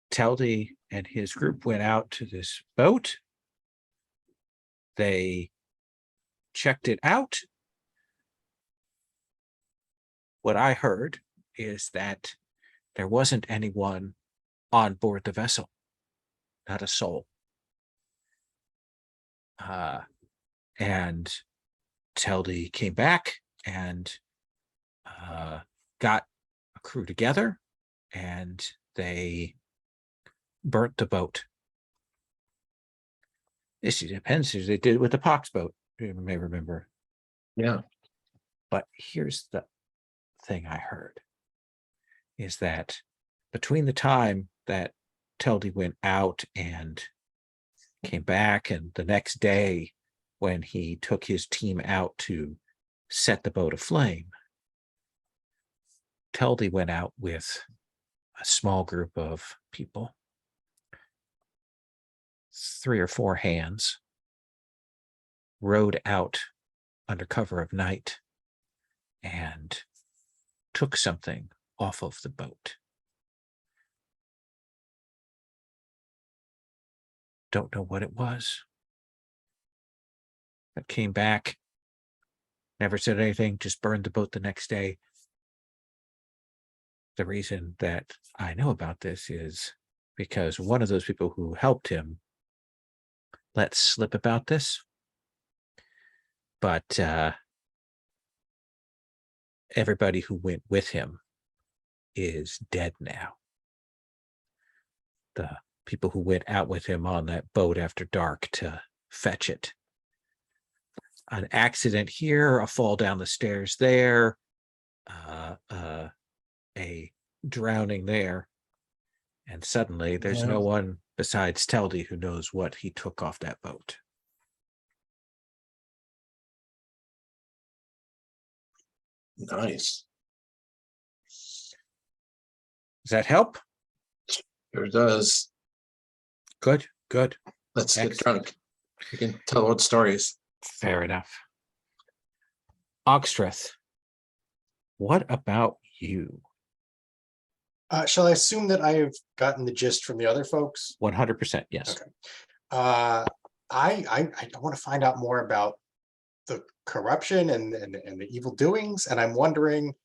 Teldy and his group went out to this boat. They checked it out. What I heard is that there wasn't anyone on board the vessel, not a soul. And Teldy came back and got a crew together, and they burnt the boat. This depends, as they did with the pox boat, you may remember. Yeah. But here's the thing I heard, is that between the time that Teldy went out and came back and the next day when he took his team out to set the boat aflame, Teldy went out with a small group of people, 3 or 4 hands, rode out under cover of night and took something off of the boat. Don't know what it was. But came back, never said anything, just burned the boat the next day. The reason that I know about this is because one of those people who helped him let slip about this. But everybody who went with him is dead now. The people who went out with him on that boat after dark to fetch it. An accident here, a fall down the stairs there, a drowning there. And suddenly there's no one besides Teldy who knows what he took off that boat. Nice. Does that help? Sure does. Good, good. Let's get Excellent. drunk. We can tell old stories. Fair enough. Oxtreth, what about you? Shall I assume that I have gotten the gist from the other folks? 100%, yes. Okay. I want to find out more about the corruption and the evil doings, and I'm wondering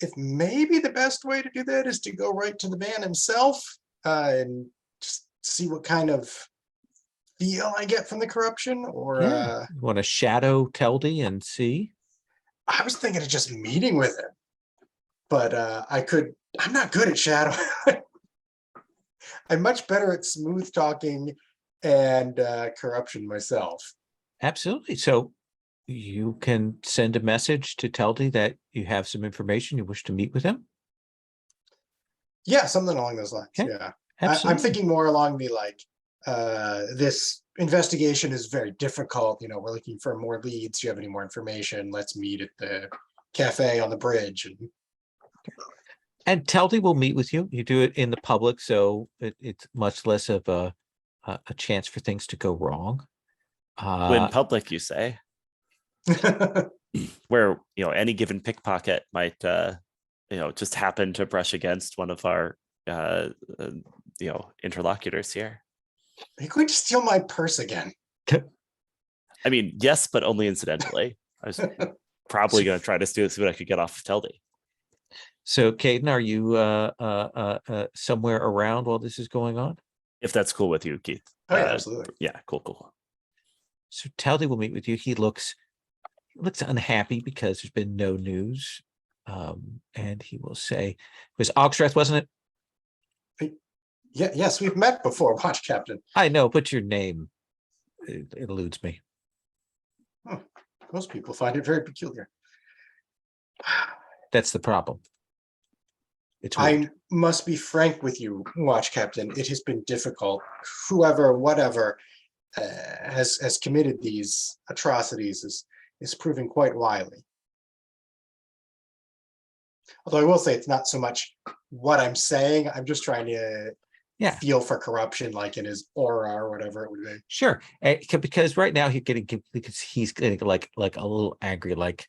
if maybe the best way to do that is to go right to the man himself and just see what kind of feel I get from the corruption, or Yeah. You want to shadow Teldy and see? I was thinking of just meeting with him, but I'm not good at shadow. I'm much better at smooth talking and corruption myself. Absolutely. So you can send a message to Teldy that you have some information, you wish to meet with him. Yeah, something along those lines. Okay. Yeah. Absolutely. I'm thinking more along the this investigation is very difficult. We're looking for more leads. Do you have any more information? Let's meet at the cafe on the bridge. And Teldy will meet with you. You do it in the public, so it's much less of a chance for things to go wrong. When public, you say, where any given pickpocket might just happen to brush against one of our interlocutors here. Are you going to steal my purse again? I mean, yes, but only incidentally. I was probably going to try to see what I could get off of Teldy. So, Caden, are you somewhere around while this is going on? If that's cool with you, Keith. Oh, yeah, absolutely. Yeah, cool. So Teldy will meet with you. He looks unhappy because there's been no news. And he will say, it was Oxtreth, wasn't it? Yeah, yes, we've met before, Watch Captain. I know, but your name it eludes me. Most people find it very peculiar. That's the problem. It's weird. I must be frank with you, Watch Captain. It has been difficult. Whoever, whatever, has committed these atrocities is proving quite wily. Although I will say it's not so much what I'm saying. I'm just trying to feel for corruption, like in his aura or whatever it would be. Sure, because right now he's getting like a little angry, like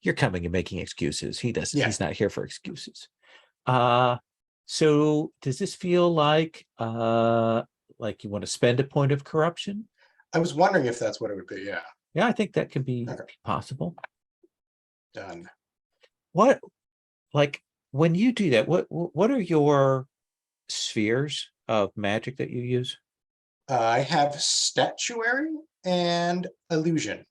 you're coming and making excuses. He doesn't. He's not here for excuses. So does this feel like you want to spend a point of corruption? I was wondering if that's what it would be. Yeah, I think that could be possible. Done. What, when you do that, what are your spheres of magic that you use? I have statuary and illusion.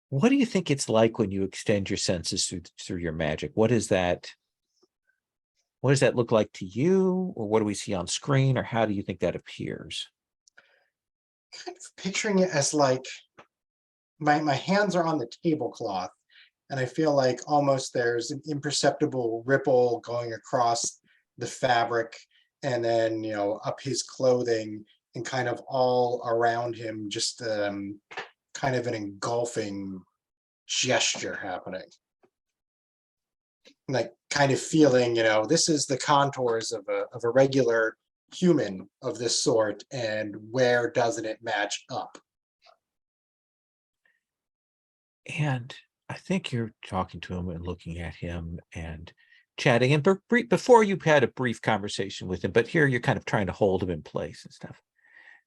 What do you think it's like when you extend your senses through your magic? What does that look like to you, or what do we see on screen, or how do you think that appears? Kind of picturing it as like my hands are on the tablecloth, and I feel like almost there's an imperceptible ripple going across the fabric, and then up his clothing, and kind of all around him, just kind of an engulfing gesture happening. Like kind of feeling, this is the contours of a regular human of this sort, and where doesn't it match up? And I think you're talking to him and looking at him and chatting. And before you had a brief conversation with him, but here you're kind of trying to hold him in place and stuff.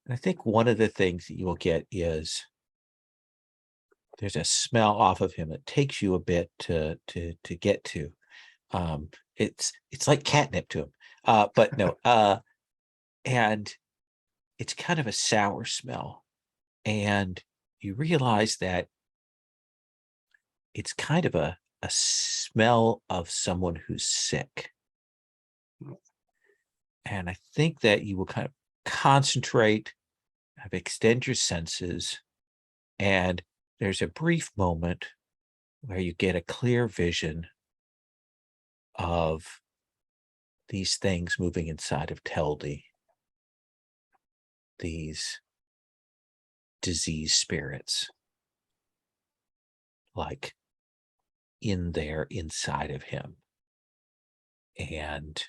And I think one of the things that you will get is there's a smell off of him. It takes you a bit to get to. It's like catnip to him. But no, and it's kind of a sour smell. And you realize that it's kind of a smell of someone who's sick. And I think that you will kind of concentrate, extend your senses, and there's a brief moment where you get a clear vision of these things moving inside of Teldy, these disease spirits, like in there inside of him. And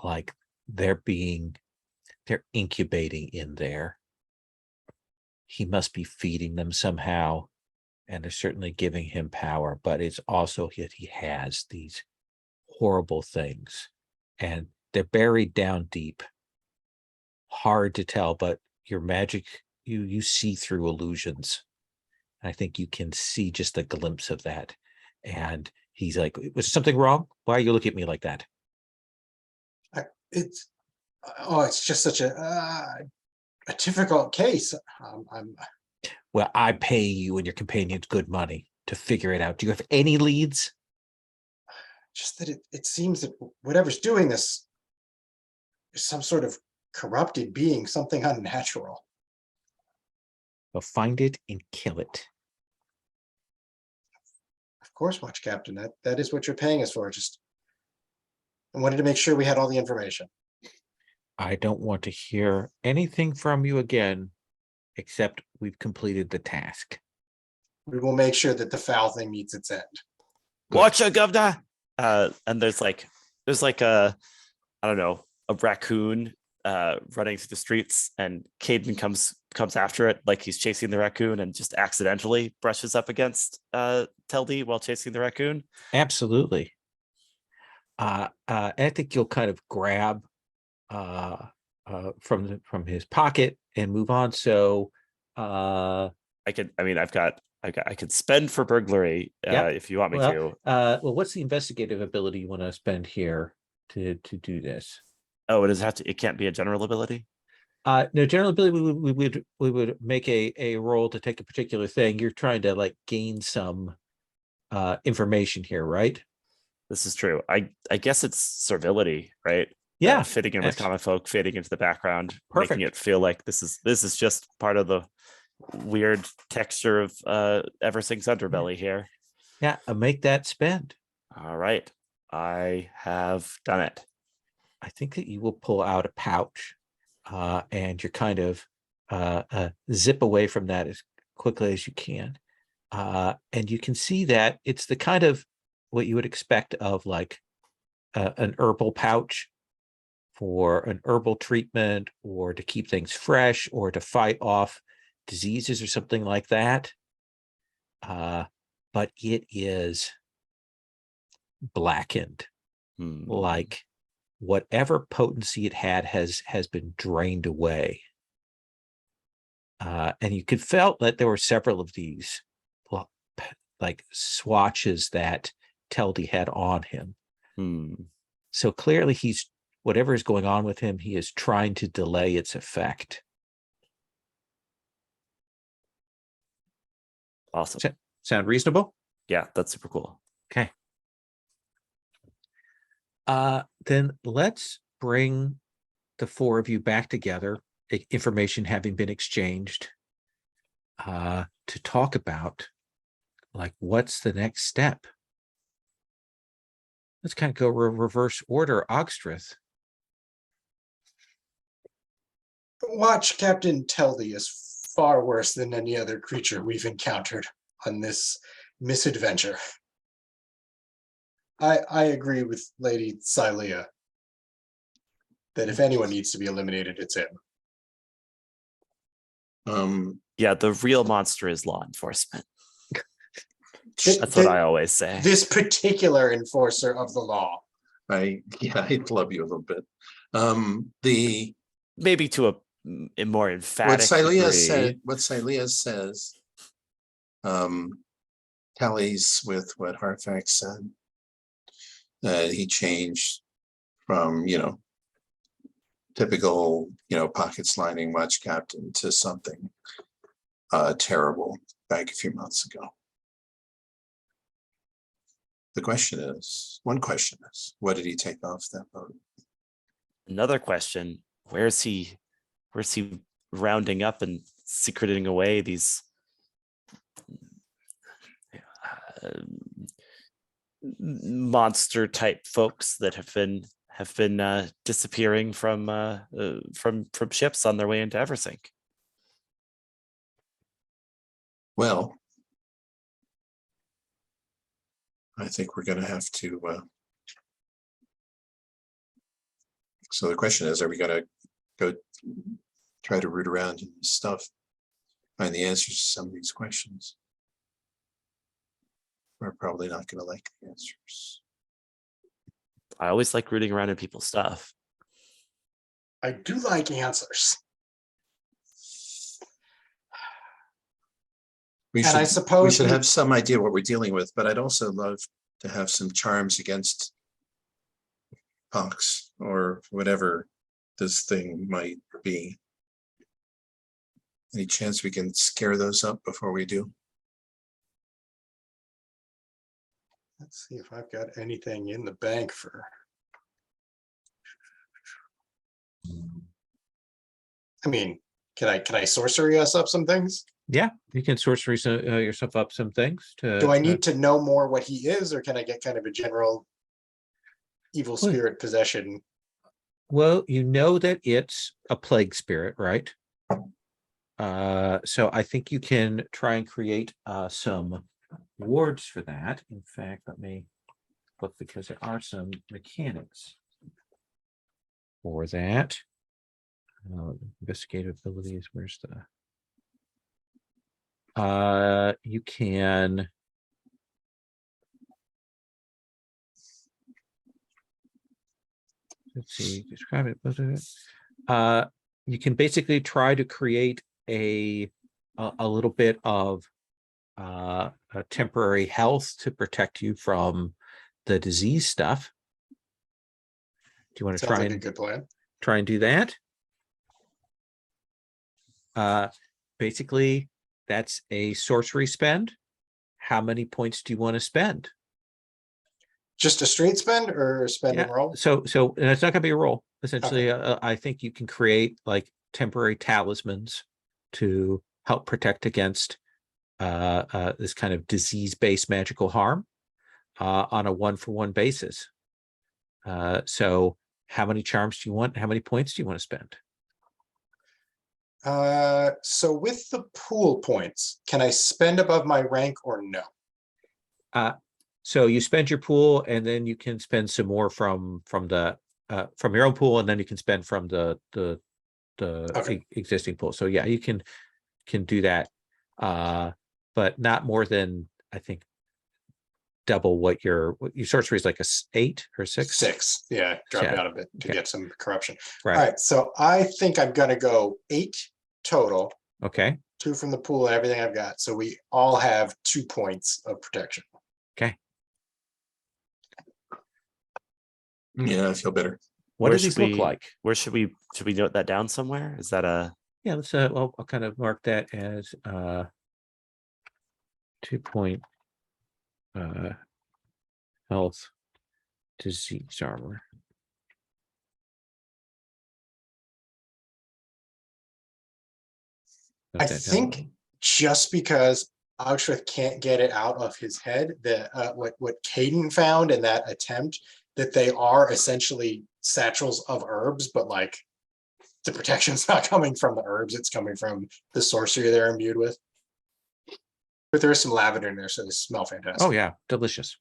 like they're incubating in there. He must be feeding them somehow, and they're certainly giving him power, but it's also that he has these horrible things, and they're buried down deep. Hard to tell, but your magic, you see through illusions. I think you can see just a glimpse of that. And he's like, was something wrong? Why are you looking at me like that? It's just such a difficult case. Well, I pay you and your companions good money to figure it out. Do you have any leads? Just that it seems that whatever's doing this is some sort of corrupted being, something unnatural. Well, find it and kill it. Of course, Watch Captain. That is what you're paying us for. Just I wanted to make sure we had all the information. I don't want to hear anything from you again, except we've completed the task. We will make sure that the foul thing meets its end. Good. Watch out, governor. And there's like a, I don't know, a raccoon running through the streets, and Caden comes after it like he's chasing the raccoon and just accidentally brushes up against Teldy while chasing the raccoon. Absolutely. I think you'll kind of grab from his pocket and move on. So I could spend for burglary if you want me to. Well, what's the investigative ability you want to spend here to do this? Oh, it can't be a general ability? No, general ability, we would make a roll to take a particular thing. You're trying to like gain some information here, right? This is true. I guess it's servility, right? Yeah. Fitting in with common folk, fading into the background, Perfect. making it feel like this is just part of the weird texture of Eversink's underbelly here. Yeah, make that spend. All right. I have done it. I think that you will pull out a pouch and you're kind of zip away from that as quickly as you can. And you can see that it's the kind of what you would expect of like an herbal pouch for an herbal treatment, or to keep things fresh, or to fight off diseases or something like that. But it is blackened, like whatever potency it had has been drained away. And you could felt that there were several of these like swatches that Teldy had on him. So clearly whatever is going on with him, he is trying to delay its effect. Awesome. Sound reasonable? Yeah, that's super cool. Okay. Then let's bring the four of you back together, information having been exchanged, to talk about like what's the next step. Let's kind of go reverse order. Ogstreth. Watch Captain Teldy is far worse than any other creature we've encountered on this misadventure. I agree with Lady Silea that if anyone needs to be eliminated, it's him. Yeah, the real monster is law enforcement. That's what I always say. This particular enforcer of the law. I love you a little bit. Maybe to a more emphatic what Silea says tallies with what Harfax said. He changed from, typical, pockets lining watch captain to something terrible back a few months ago. The question is, one question is, what did he take off that boat? Another question, where's he rounding up and secreting away these monster type folks that have been disappearing from ships on their way into Eversink? Well, I think we're going to have to. So the question is, are we going to go try to root around in this stuff, find the answers to some of these questions? We're probably not going to like the answers. I always like rooting around in people's stuff. I do like answers. We And should, I suppose we should we- have some idea what we're dealing with, but I'd also love to have some charms against pox or whatever this thing might be. Any chance we can scare those up before we do? Let's see if I've got anything in the bank for. I mean, can I sorcery us up some things? Yeah, you can sorcery yourself up some things to. Do I need to know more what he is, or can I get kind of a general evil Well, spirit possession? Well, you know that it's a plague spirit, right? So I think you can try and create some wards for that. In fact, let me look, because there are some mechanics for that. Investigative abilities, where's the you can let's see, describe it. You can basically try to create a little bit of a temporary health to protect you from the disease stuff. Do you want to Sounds try like a and good plan. try and do that? Basically, that's a sorcery spend. How many points do you want to spend? Just a straight spend or a spend and roll? So and it's not going to be a roll. Essentially, I think you can create like temporary talismans to help protect against this kind of disease-based magical harm on a one-for-one basis. So how many charms do you want? How many points do you want to spend? So with the pool points, can I spend above my rank or no? So you spend your pool, and then you can spend some more from your own pool, and then you can spend from the Okay. existing pool. So yeah, you can do that, but not more than, I think, double what your sorcery is, like 8 or 6. 6. Yeah, drop Yeah. down a bit to Okay. get some corruption. Right. All right, so I think I'm gonna go 8 total, Okay. 2 from the pool and everything I've got. So we all have 2 points of protection. Okay. Yeah, I feel better. What Where does these should look we- like? Where should we note that down somewhere? Is that a Yeah, let's well, I'll kind of mark that as 2-point health disease armor. Note I that down. think just because Augsworth can't get it out of his head that what Caden found in that attempt, that they are essentially satchels of herbs, but like the protection's not coming from the herbs, it's coming from the sorcery they're imbued with. But there is some lavender in there, so they smell fantastic. Oh yeah, delicious.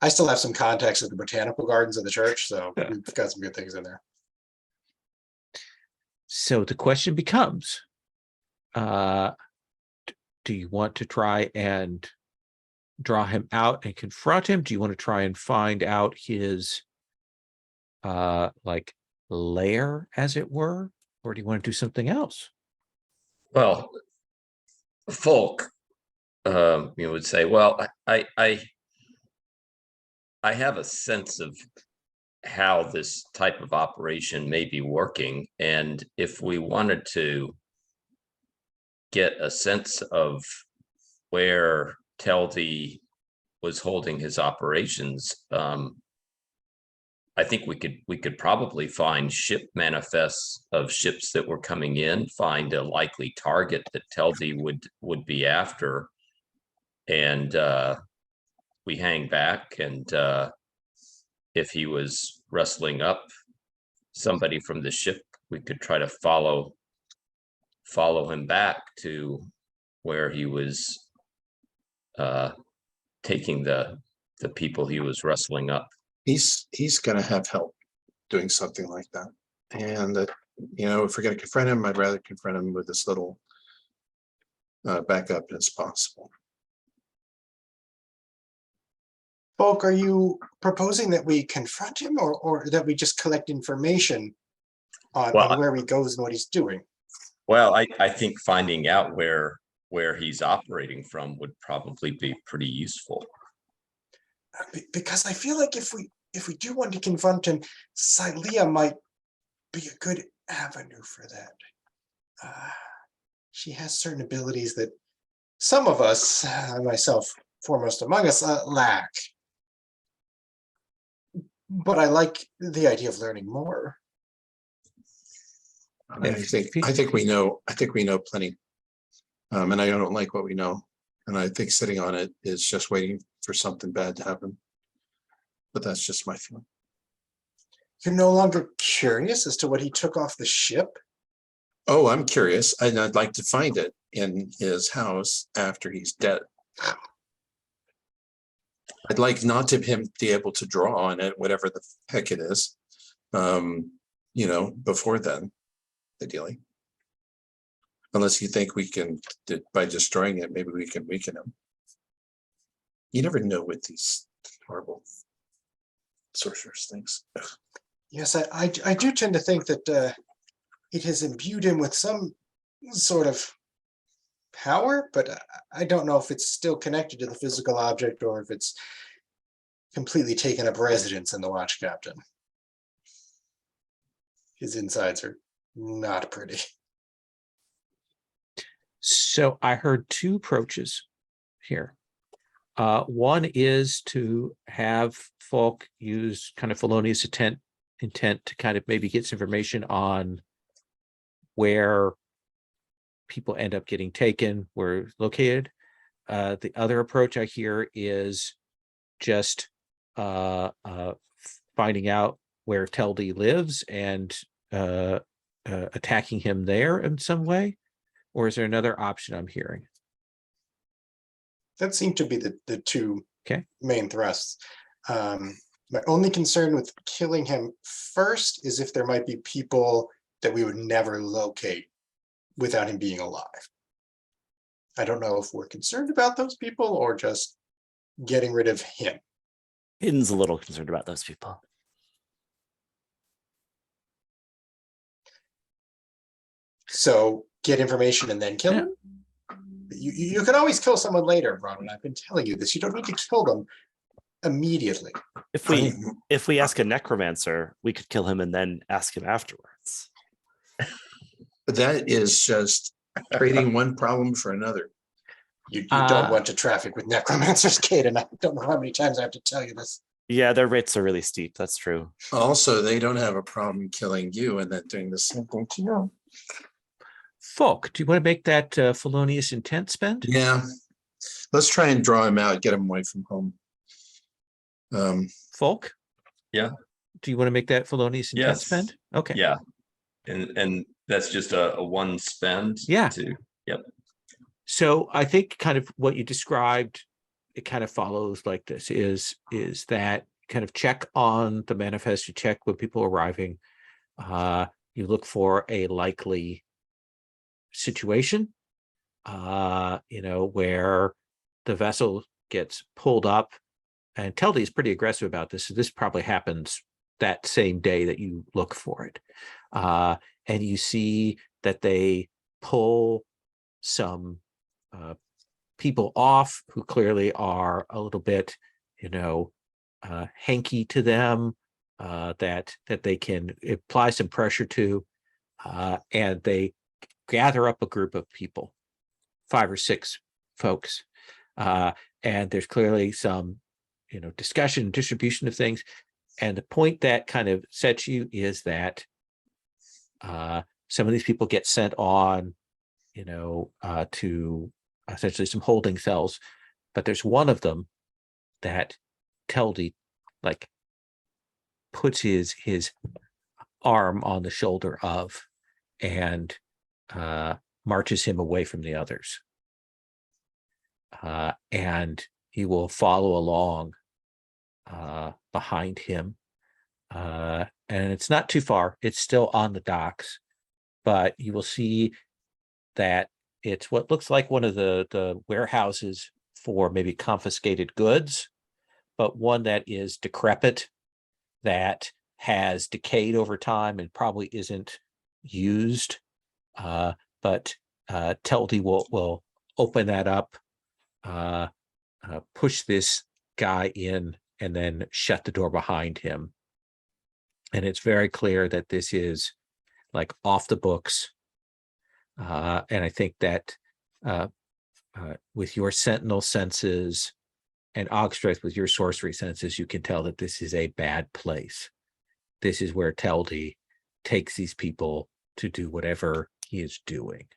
I still have some contacts at the botanical gardens of the church, so we've got some good things in there. So the question becomes, do you want to try and draw him out and confront him? Do you want to try and find out his like lair, as it were, or do you want to do something else? Well, folk, you would say, well, I have a sense of how this type of operation may be working, and if we wanted to get a sense of where Teldi was holding his operations. I think we could probably find ship manifests of ships that were coming in, find a likely target that Teldy would be after, and we hang back. And if he was wrestling up somebody from the ship, we could try to follow him back to where he was taking the people he was wrestling up. He's going to have help doing something like that. And if we're going to confront him, I'd rather confront him with as little backup as possible. Folk, are you proposing that we confront him, or that we just collect information on where he goes and what he's doing? Well, I think finding out where he's operating from would probably be pretty useful. Because I feel like if we do want to confront him, Silea might be a good avenue for that. She has certain abilities that some of us, myself foremost among us, lack. But I like the idea of learning more. I think we know plenty. And I don't like what we know. And I think sitting on it is just waiting for something bad to happen. But that's just my feeling. You're no longer curious as to what he took off the ship? Oh, I'm curious. And I'd like to find it in his house after he's dead. I'd like not to him be able to draw on it, whatever the heck it is, before then, ideally. Unless you think we can, by destroying it, maybe we can weaken him. You never know with these horrible sorcerers things. Yes, I do tend to think that it has imbued him with some sort of power, but I don't know if it's still connected to the physical object or if it's completely taken up residence in the watch captain. His insides are not pretty. So I heard two approaches here. One is to have Falk use kind of felonious intent to kind of maybe get some information on where people end up getting taken, where located. The other approach I hear is just finding out where Teldy lives and attacking him there in some way. Or is there another option I'm hearing? That seemed to be the two Okay. main thrusts. My only concern with killing him first is if there might be people that we would never locate without him being alive. I don't know if we're concerned about those people or just getting rid of him. Hidden's a little concerned about those people. So get information and then kill him? You can always kill someone later, Ron. I've been telling you this. You don't need to kill them immediately. If we ask a necromancer, we could kill him and then ask him afterwards. But that is just trading one problem for another. You don't want to traffic with necromancers, Kate, and I don't know how many times I have to tell you this. Yeah, their rates are really steep. That's true. Also, they don't have a problem killing you and then doing the same thing to you. Falk, do you want to make that felonious intent spend? Yeah. Let's try and draw him out, get him away from home. Falk? Yeah. Do you want to make that felonious intent Yes. spend? Okay. Yeah. And that's just a one spend. Yeah. Yep. So I think kind of what you described, it kind of follows like this is that kind of check on the manifest, you check with people arriving, you look for a likely situation, where the vessel gets pulled up, and Teldy is pretty aggressive about this. So this probably happens that same day that you look for it. And you see that they pull some people off who clearly are a little bit, hanky to them, that they can apply some pressure to, and they gather up a group of people, 5 or 6 folks, And there's clearly some, discussion, distribution of things. And the point that kind of sets you is that some of these people get sent on, to essentially some holding cells, but there's one of them that Teldy like puts his arm on the shoulder of and marches him away from the others. And he will follow along behind him. And it's not too far. It's still on the docks, but you will see that it's what looks like one of the warehouses for maybe confiscated goods, but one that is decrepit, that has decayed over time and probably isn't used. But Teldy will open that up, push this guy in, and then shut the door behind him. And it's very clear that this is like off the books. And I think that with your sentinel senses and Ogstreth with your sorcery senses, you can tell that this is a bad place. This is where Teldy takes these people to do whatever he is doing.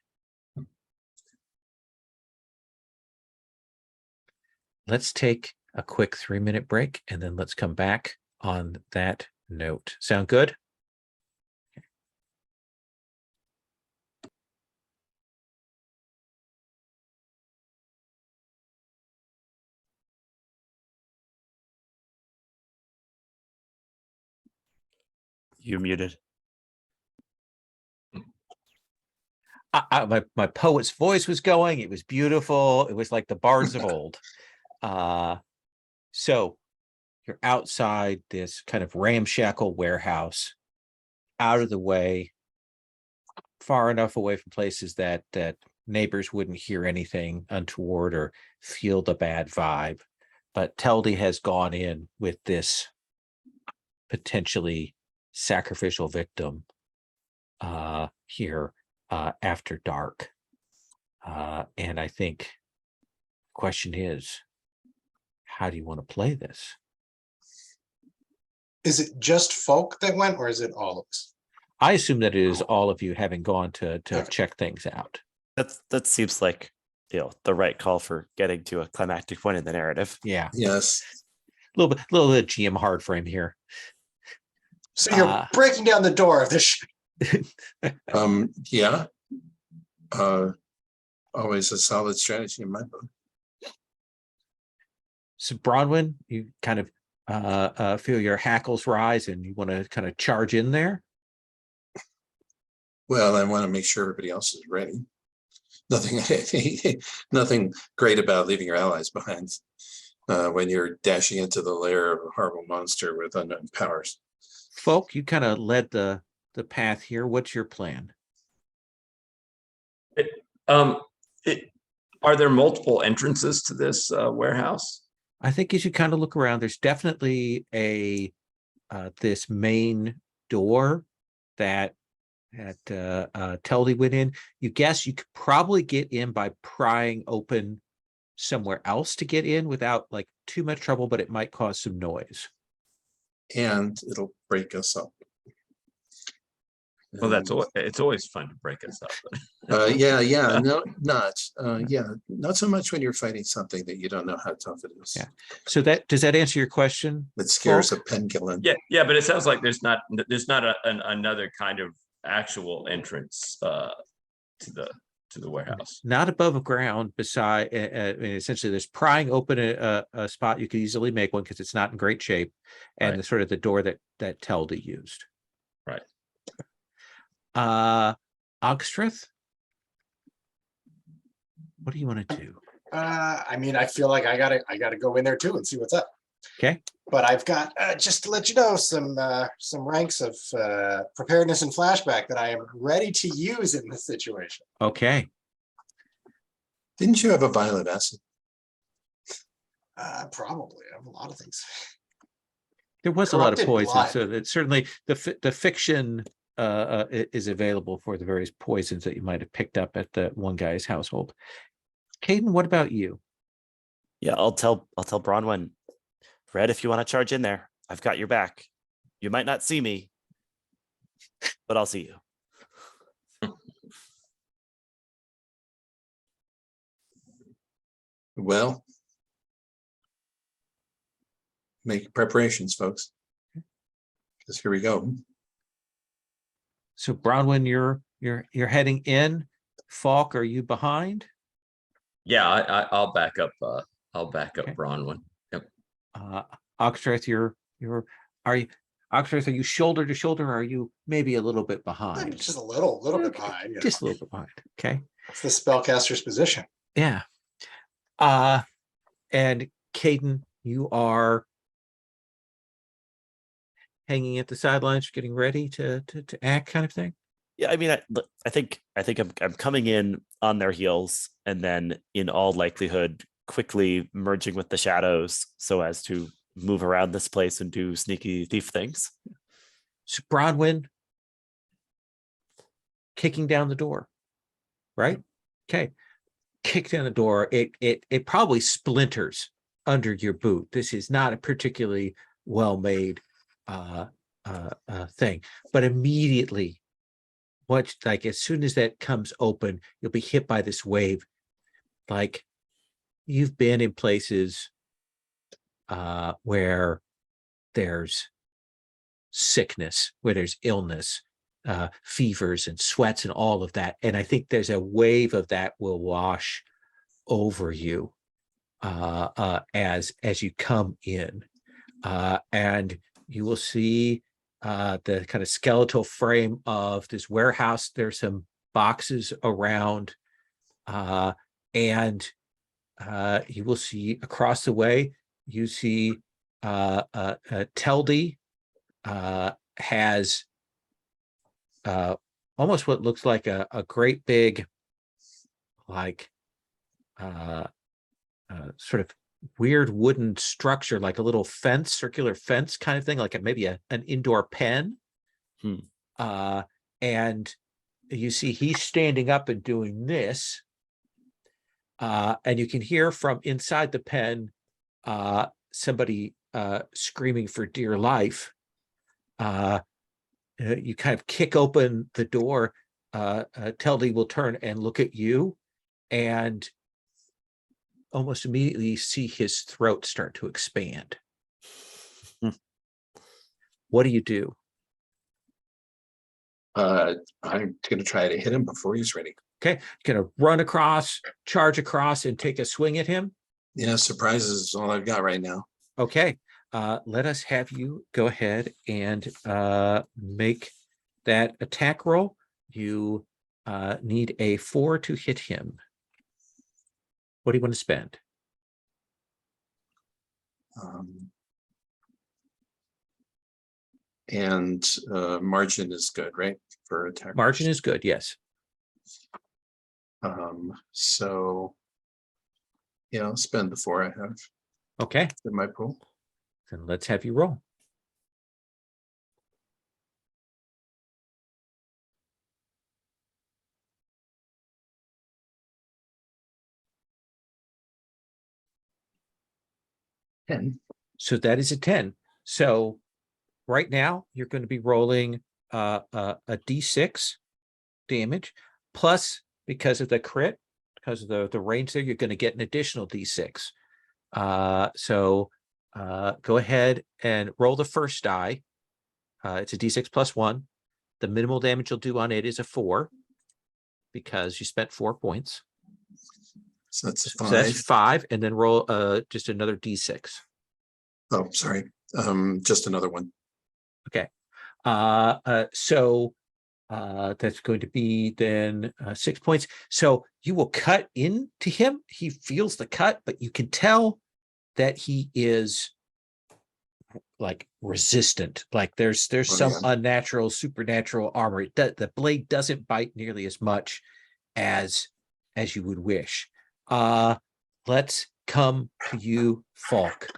Let's take a quick 3-minute break, and then let's come back on that note. Sound good? You muted. My poet's voice was going. It was beautiful. It was like the bards of old. So you're outside this kind of ramshackle warehouse, out of the way, far enough away from places that neighbors wouldn't hear anything untoward or feel the bad vibe. But Teldy has gone in with this potentially sacrificial victim here after dark. And I think the question is, how do you want to play this? Is it just folk that went, or is it all of us? I assume that it is all of you having gone to Okay. check things out. That seems like the right call for getting to a climactic point in the narrative. Yeah, Yes. a little bit of GM hard frame here. So you're breaking down the door of this. Yeah. Always a solid strategy in my book. So Bronwyn, you kind of feel your hackles rise, and you want to kind of charge in there. Well, I want to make sure everybody else is ready. Nothing great about leaving your allies behind when you're dashing into the lair of a horrible monster with unknown powers. Folk, you kind of led the path here. What's your plan? Are there multiple entrances to this warehouse? I think as you kind of look around, there's definitely this main door that Teldy went in. You guess you could probably get in by prying open somewhere else to get in without like too much trouble, but it might cause some noise. And it'll break us up. Well, it's always fun to break us up. Not so much when you're fighting something that you don't know how tough it is. Yeah. So does that answer your question? It scares Folk? a pangolin. Yeah, but it sounds like there's not another kind of actual entrance to the warehouse. Not above ground. Beside, essentially, there's prying open a spot. You could easily make one because it's not in great shape, and Right. the sort of the door that Teldy used. Right. Ogstreth, what do you want to do? I mean, I feel like I gotta go in there too and see what's up. Okay. But I've got just to let you know some ranks of preparedness and flashback that I am ready to use in this situation. Okay. Didn't you have a violent acid? Probably, I have a lot of things. There was a lot of Corrupted poison, blood. so that certainly the fiction is available for the various poisons that you might have picked up at the one guy's household. Caden, what about you? Yeah, I'll tell Bronwyn, Red, if you want to charge in there, I've got your back. You might not see me, but I'll see you. Well, make preparations, folks. Because here we go. So Bronwyn, you're heading in. Falk, are you behind? Yeah, I'll back up. I'll back up Okay. Bronwyn. Oxtreth, Oxtreth, are you shoulder to shoulder, or are you maybe a little bit I'm behind? just a little bit Okay, behind. You know. Just a little bit behind. Okay. It's the spellcaster's position. Yeah. And Caden, you are hanging at the sidelines, getting ready to act, kind of thing. Yeah, I mean, I think I'm coming in on their heels, and then in all likelihood, quickly merging with the shadows so as to move around this place and do sneaky thief things. So Bronwyn kicking down the door, right? Okay. Kick down the door. It probably splinters under your boot. This is not a particularly well-made thing, but immediately, as soon as that comes open, you'll be hit by this wave. Like you've been in places where there's sickness, where there's illness, fevers and sweats and all of that. And I think there's a wave of that will wash over you as you come in. And you will see the kind of skeletal frame of this warehouse. There's some boxes around, and you will see across the way, you see Teldy has almost what looks like a great big, like sort of weird wooden structure, like a little fence, circular fence kind of thing, like maybe an indoor pen. And you see he's standing up and doing this. And you can hear from inside the pen somebody screaming for dear life. You kind of kick open the door. Teldy will turn and look at you, and almost immediately see his throat start to expand. What do you do? I'm going to try to hit him before he's ready. Okay, gonna run across, charge across, and take a swing at him. Yeah, surprises is all I've got right now. Okay, let us have you go ahead and make that attack roll. You need a 4 to hit him. What do you want to spend? And margin is good, right? For attack. Margin is good, yes. So yeah, I'll spend the 4 I have Okay, in my pool. then let's have you roll. So that is a 10. So right now you're going to be rolling a d6 damage, plus, because of the crit, because of the range there, you're going to get an additional d6. So go ahead and roll the first die. It's a d6 plus 1. The minimal damage you'll do on it is a 4, because you spent 4 points. So that's a 5. So that's 5, and then roll just another d6. Oh, sorry. Just another one. Okay. So that's going to be then 6 points. So you will cut into him. He feels the cut, but you can tell that he is like resistant. Like there's some unnatural, supernatural armor. The blade doesn't bite nearly as much as you would wish. Let's come to you, Falk.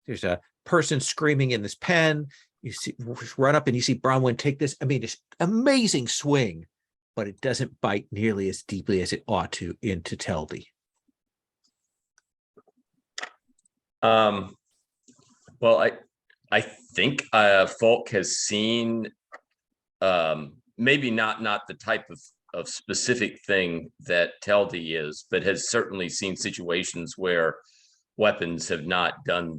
There's a person screaming in this pen. You see, run up and you see Bronwyn take this. I mean, this amazing swing, but it doesn't bite nearly as deeply as it ought to into Teldy. Well, I think Falk has seen maybe not the type of specific thing that Teldy is, but has certainly seen situations where weapons have not done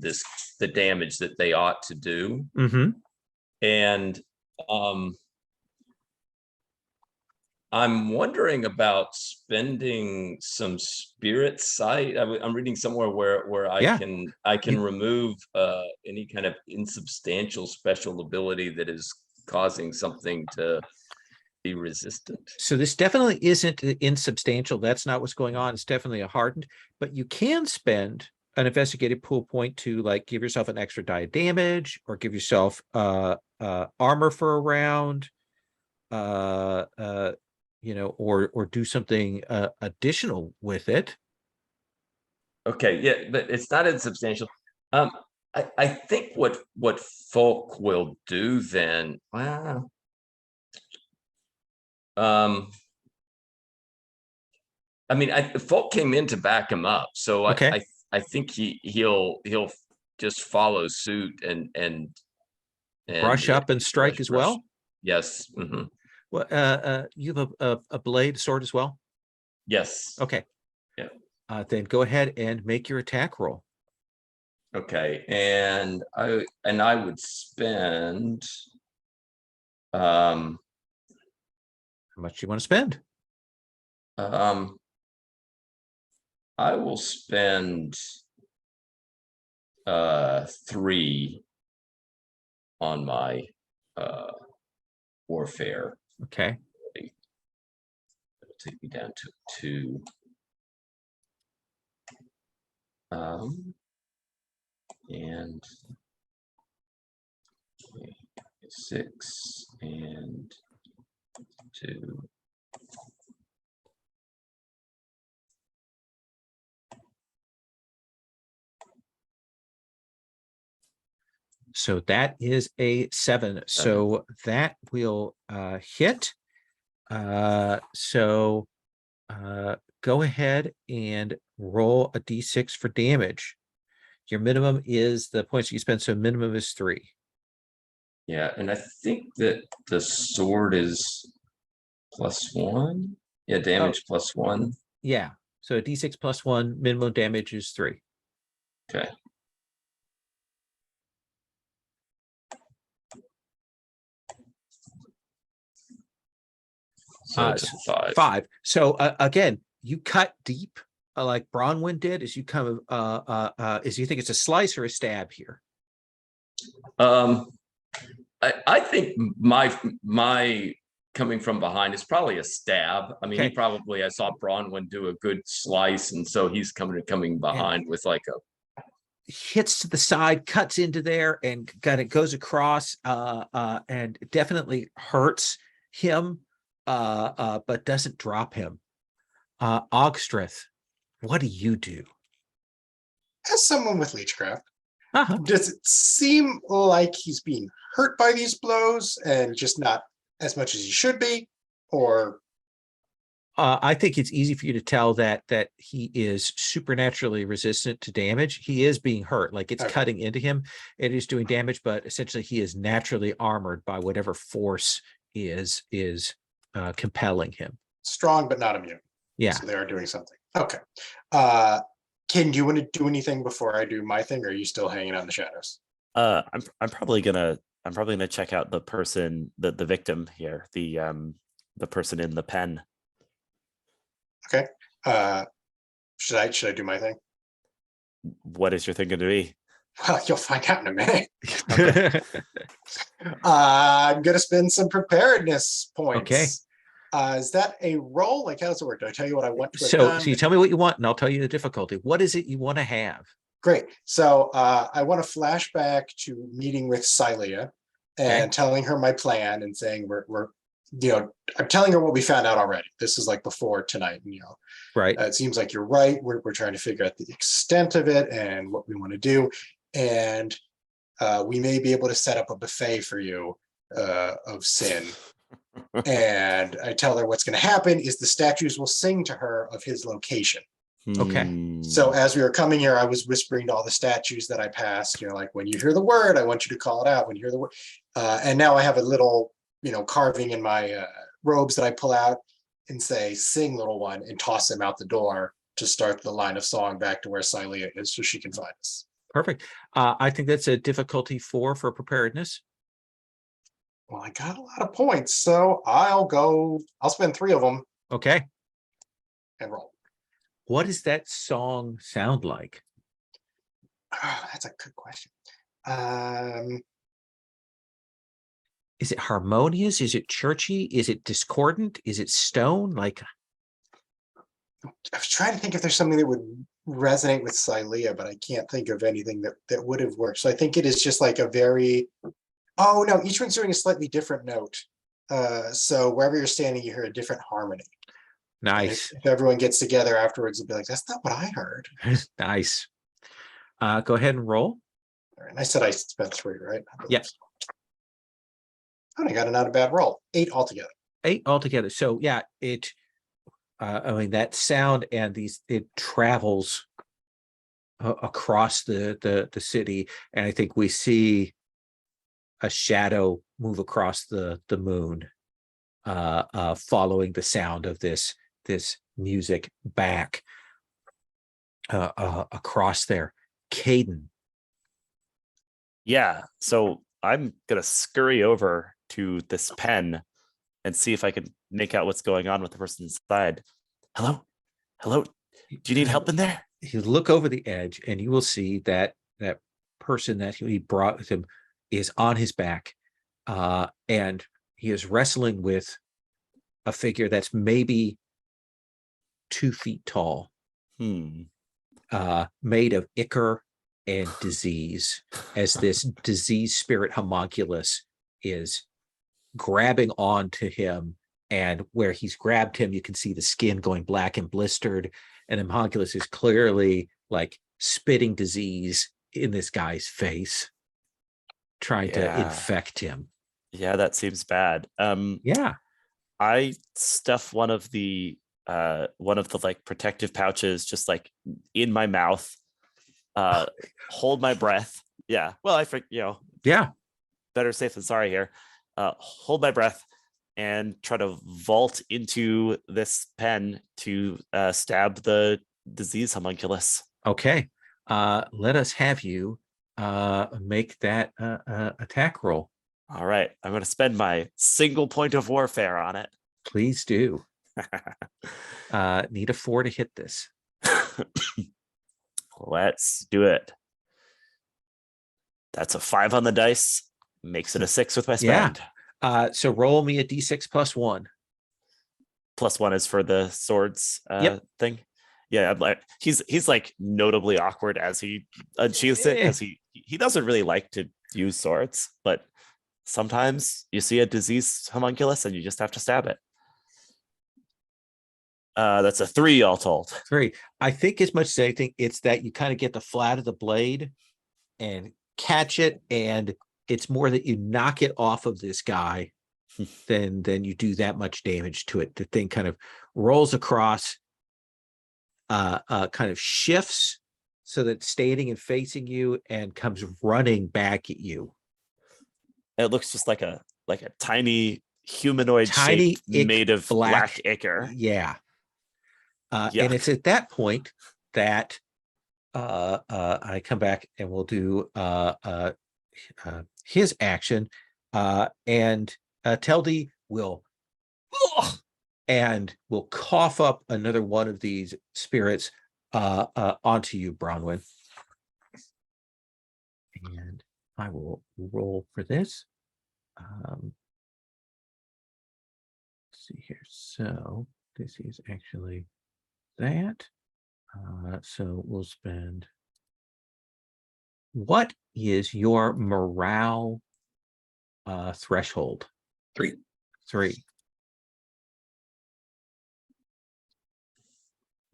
the damage that they ought to do. Mm-hmm. And I'm wondering about spending some spirit sight. I'm reading somewhere where I Yeah. can remove any kind of insubstantial special ability that is causing something to be resistant. So this definitely isn't insubstantial. That's not what's going on. It's definitely a hardened, but you can spend an investigative pool point to like give yourself an extra die of damage or give yourself armor for a round, you know, or do something additional with it. Okay, yeah, but it's not insubstantial. I think what Folk will do then. Well, I mean, Folk came in to back him up, so Okay. I think he'll just follow suit and Brush up and strike as well. Yes. Mm-hmm. Well, you have a blade sword as well. Yes. Okay. Yeah. Then go ahead and make your attack roll. Okay, and I would spend How much do you want to spend? I will spend 3 on my warfare. Okay. It'll take me down to 2. And 6 and 2. So that is a 7. So that will hit. So go ahead and roll a d6 for damage. Your minimum is the points you spend, so minimum is 3. Yeah, and I think that the sword is +1. Yeah, damage +1. Yeah. So a d6 +1, minimum damage is 3. Okay. So it's a 5. So again, you cut deep like Bronwyn did. As you come as you think it's a slice or a stab here. I think my coming from behind is probably a stab. I mean, Okay. he probably, I saw Bronwyn do a good slice, and so he's coming behind with like a hits to the side, cuts into there, and kind of goes across and definitely hurts him, but doesn't drop him. Ogstreth, what do you do? As someone with leechcraft, Uh-huh. does it seem like he's being hurt by these blows and just not as much as he should be? Or I think it's easy for you to tell that he is supernaturally resistant to damage. He is being hurt, like it's cutting into him. It is doing damage, but essentially he is naturally armored by whatever force is compelling him. strong but not immune? Yeah. So they are doing something. Okay. Ken, do you want to do anything before I do my thing, or are you still hanging out in the shadows? I'm probably gonna check out the person, the victim here, the person in the pen. Okay. Should I do my thing? What is your thing going to be? Well, you'll find out in a minute. I'm gonna spend some preparedness points. Okay. Is that a roll? Like, how does it work? Do I tell you what I want to have So done? you tell me what you want, and I'll tell you the difficulty. What is it you want to have? Great. So I want to flashback to meeting with Silia and telling her my plan and saying we're I'm telling her what we found out already. This is like before tonight, and Right. it seems like you're right. We're trying to figure out the extent of it and what we want to do, and we may be able to set up a buffet for you of sin. And I tell her what's going to happen is the statues will sing to her of his location. Okay. So as we were coming here, I was whispering to all the statues that I passed, like when you hear the word, I want you to call it out when you hear the word. And now I have a little, carving in my robes that I pull out and say, sing little one, and toss them out the door to start the line of song back to where Silea is so she can find us. Perfect. I think that's a difficulty 4 for preparedness. Well, I got a lot of points, so I'll spend 3 of them Okay. and roll. What does that song sound like? That's a good question. Is it harmonious? Is it churchy? Is it discordant? Is it stone? Like, I was trying to think if there's something that would resonate with Silea, but I can't think of anything that would have worked. So I think it is just like a very, oh no, each one's doing a slightly different note. So wherever you're standing, you hear a different harmony. nice. If everyone gets together afterwards, it'll be like, that's not what I heard. Nice. Go ahead and roll. All right, and I said I spent 3, right? Yeah. Oh, I got not a bad roll. 8 altogether. 8 altogether. So yeah, that sound and it travels across the city, and I think we see a shadow move across the moon, following the sound of this music back across there. Caden. Yeah, so I'm gonna scurry over to this pen and see if I can make out what's going on with the person inside. Hello? Do you need help in there? You look over the edge and you will see that person that he brought with him is on his back, and he is wrestling with a figure that's maybe 2 feet tall, made of ichor and disease, as this disease spirit homunculus is grabbing onto him, and where he's grabbed him, you can see the skin going black and blistered, and the homunculus is clearly like spitting disease in this guy's face, trying to infect him. Yeah, that seems bad. Yeah. I stuff one of the like protective pouches just like in my mouth, hold my breath. Yeah. Well, I think, Yeah. better safe than sorry here. Hold my breath and try to vault into this pen to stab the disease homunculus. Okay. Let us have you make that attack roll. All right. I'm going to spend my single point of warfare on it. Please do. Need a 4 to hit this. Let's do it. That's a 5 on the dice. Makes it a 6 with my spend. Yeah. So roll me a d6 plus 1. Plus 1 is for the swords thing. Yeah, I'm like he's like notably awkward as he achieves it, because he doesn't really like to use swords, but sometimes you see a diseased homunculus and you just have to stab it. That's a 3 all told. 3. I think as much as anything, it's that you kind of get the flat of the blade and catch it, and it's more that you knock it off of this guy than you do that much damage to it. The thing kind of rolls across, kind of shifts so that it's standing and facing you, and comes running back at you. It looks just like a tiny humanoid shape made of black ichor. Yeah. And it's at that point that I come back and we'll do his action, and Teldy will cough up another one of these spirits onto you, Bronwyn. And I will roll for this. Let's see here. So this is actually that. So we'll spend. What is your morale threshold? 3. 3.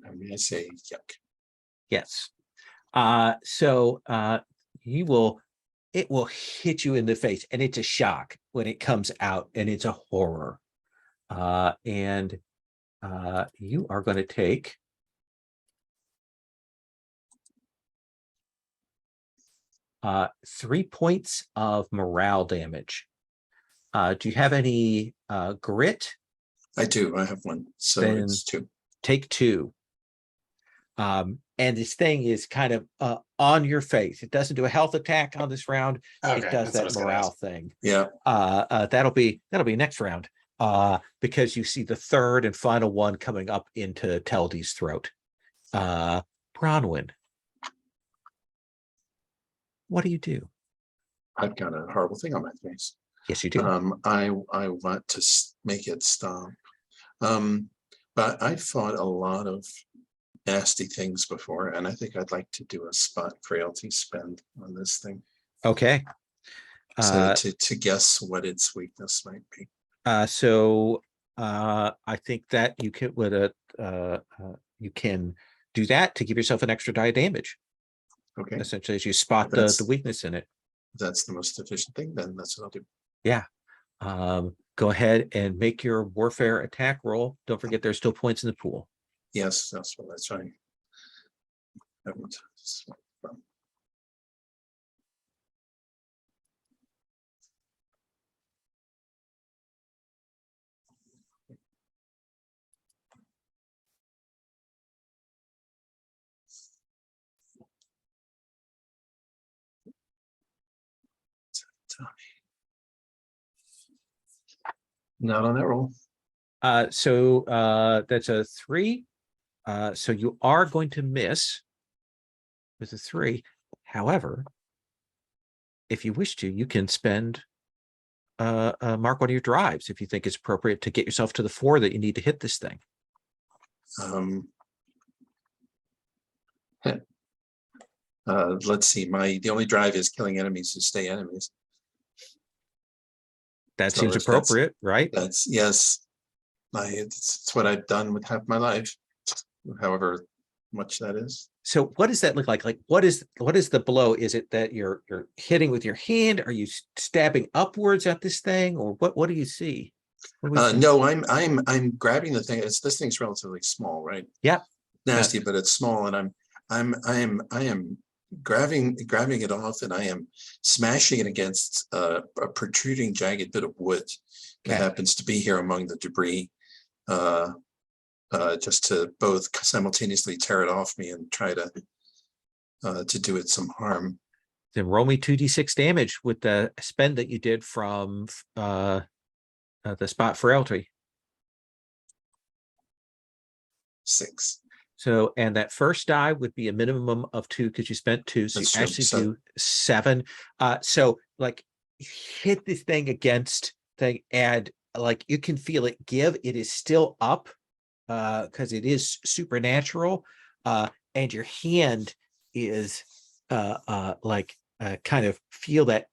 I'm going to say yuck. Yes. So it will hit you in the face, and it's a shock when it comes out, and it's a horror. And you are going to take 3 points of morale damage. Do you have any grit? I do. I have one. So Then it's 2. Take 2. And this thing is kind of on your face. It doesn't do a health attack on this round. Okay, It does that's what I that was gonna morale ask. thing. Yeah. That'll be next round. Because you see the third and final one coming up into Teldy's throat. Bronwyn, what do you do? I've got a horrible thing on my face. Yes, you do. I want to make it stop. But I fought a lot of nasty things before, and I think I'd like to do a spot frailty spend on this thing. Okay. So to guess what its weakness might be. So I think that you can you can do that to give yourself an extra die of damage. Okay. Essentially, as you spot the weakness in it. That's the most efficient thing, then that's what I'll do. Yeah. Go ahead and make your warfare attack roll. Don't forget there's still points in the pool. Yes, that's what that's right. Not on that roll. So that's a 3. So you are going to miss with a 3. However, if you wish to, you can spend mark one of your drives if you think it's appropriate to get yourself to the 4 that you need to hit this thing. Let's see. The only drive is killing enemies who stay enemies. That So seems that's- appropriate, right? That's yes. It's what I've done with half my life, however much that is. So what does that look like? Like what is the blow? Is it that you're hitting with your hand? Are you stabbing upwards at this thing, or what do you see? What do we see? No, I'm grabbing the thing. This thing's relatively small, right? Yeah. Nasty, but it's small, and I am grabbing it off, and I am smashing it against a protruding, jagged bit of wood that Okay. happens to be here among the debris. Just to both simultaneously tear it off me and try to do it some harm. Then roll me 2d6 damage with the spend that you did from the spot frailty. 6. So, and that first die would be a minimum of 2 because you spent 2. So That's you true. actually So- do 7. So like hit this thing against thing, and like you can feel it give. It is still up because it is supernatural. And your hand is kind of feel that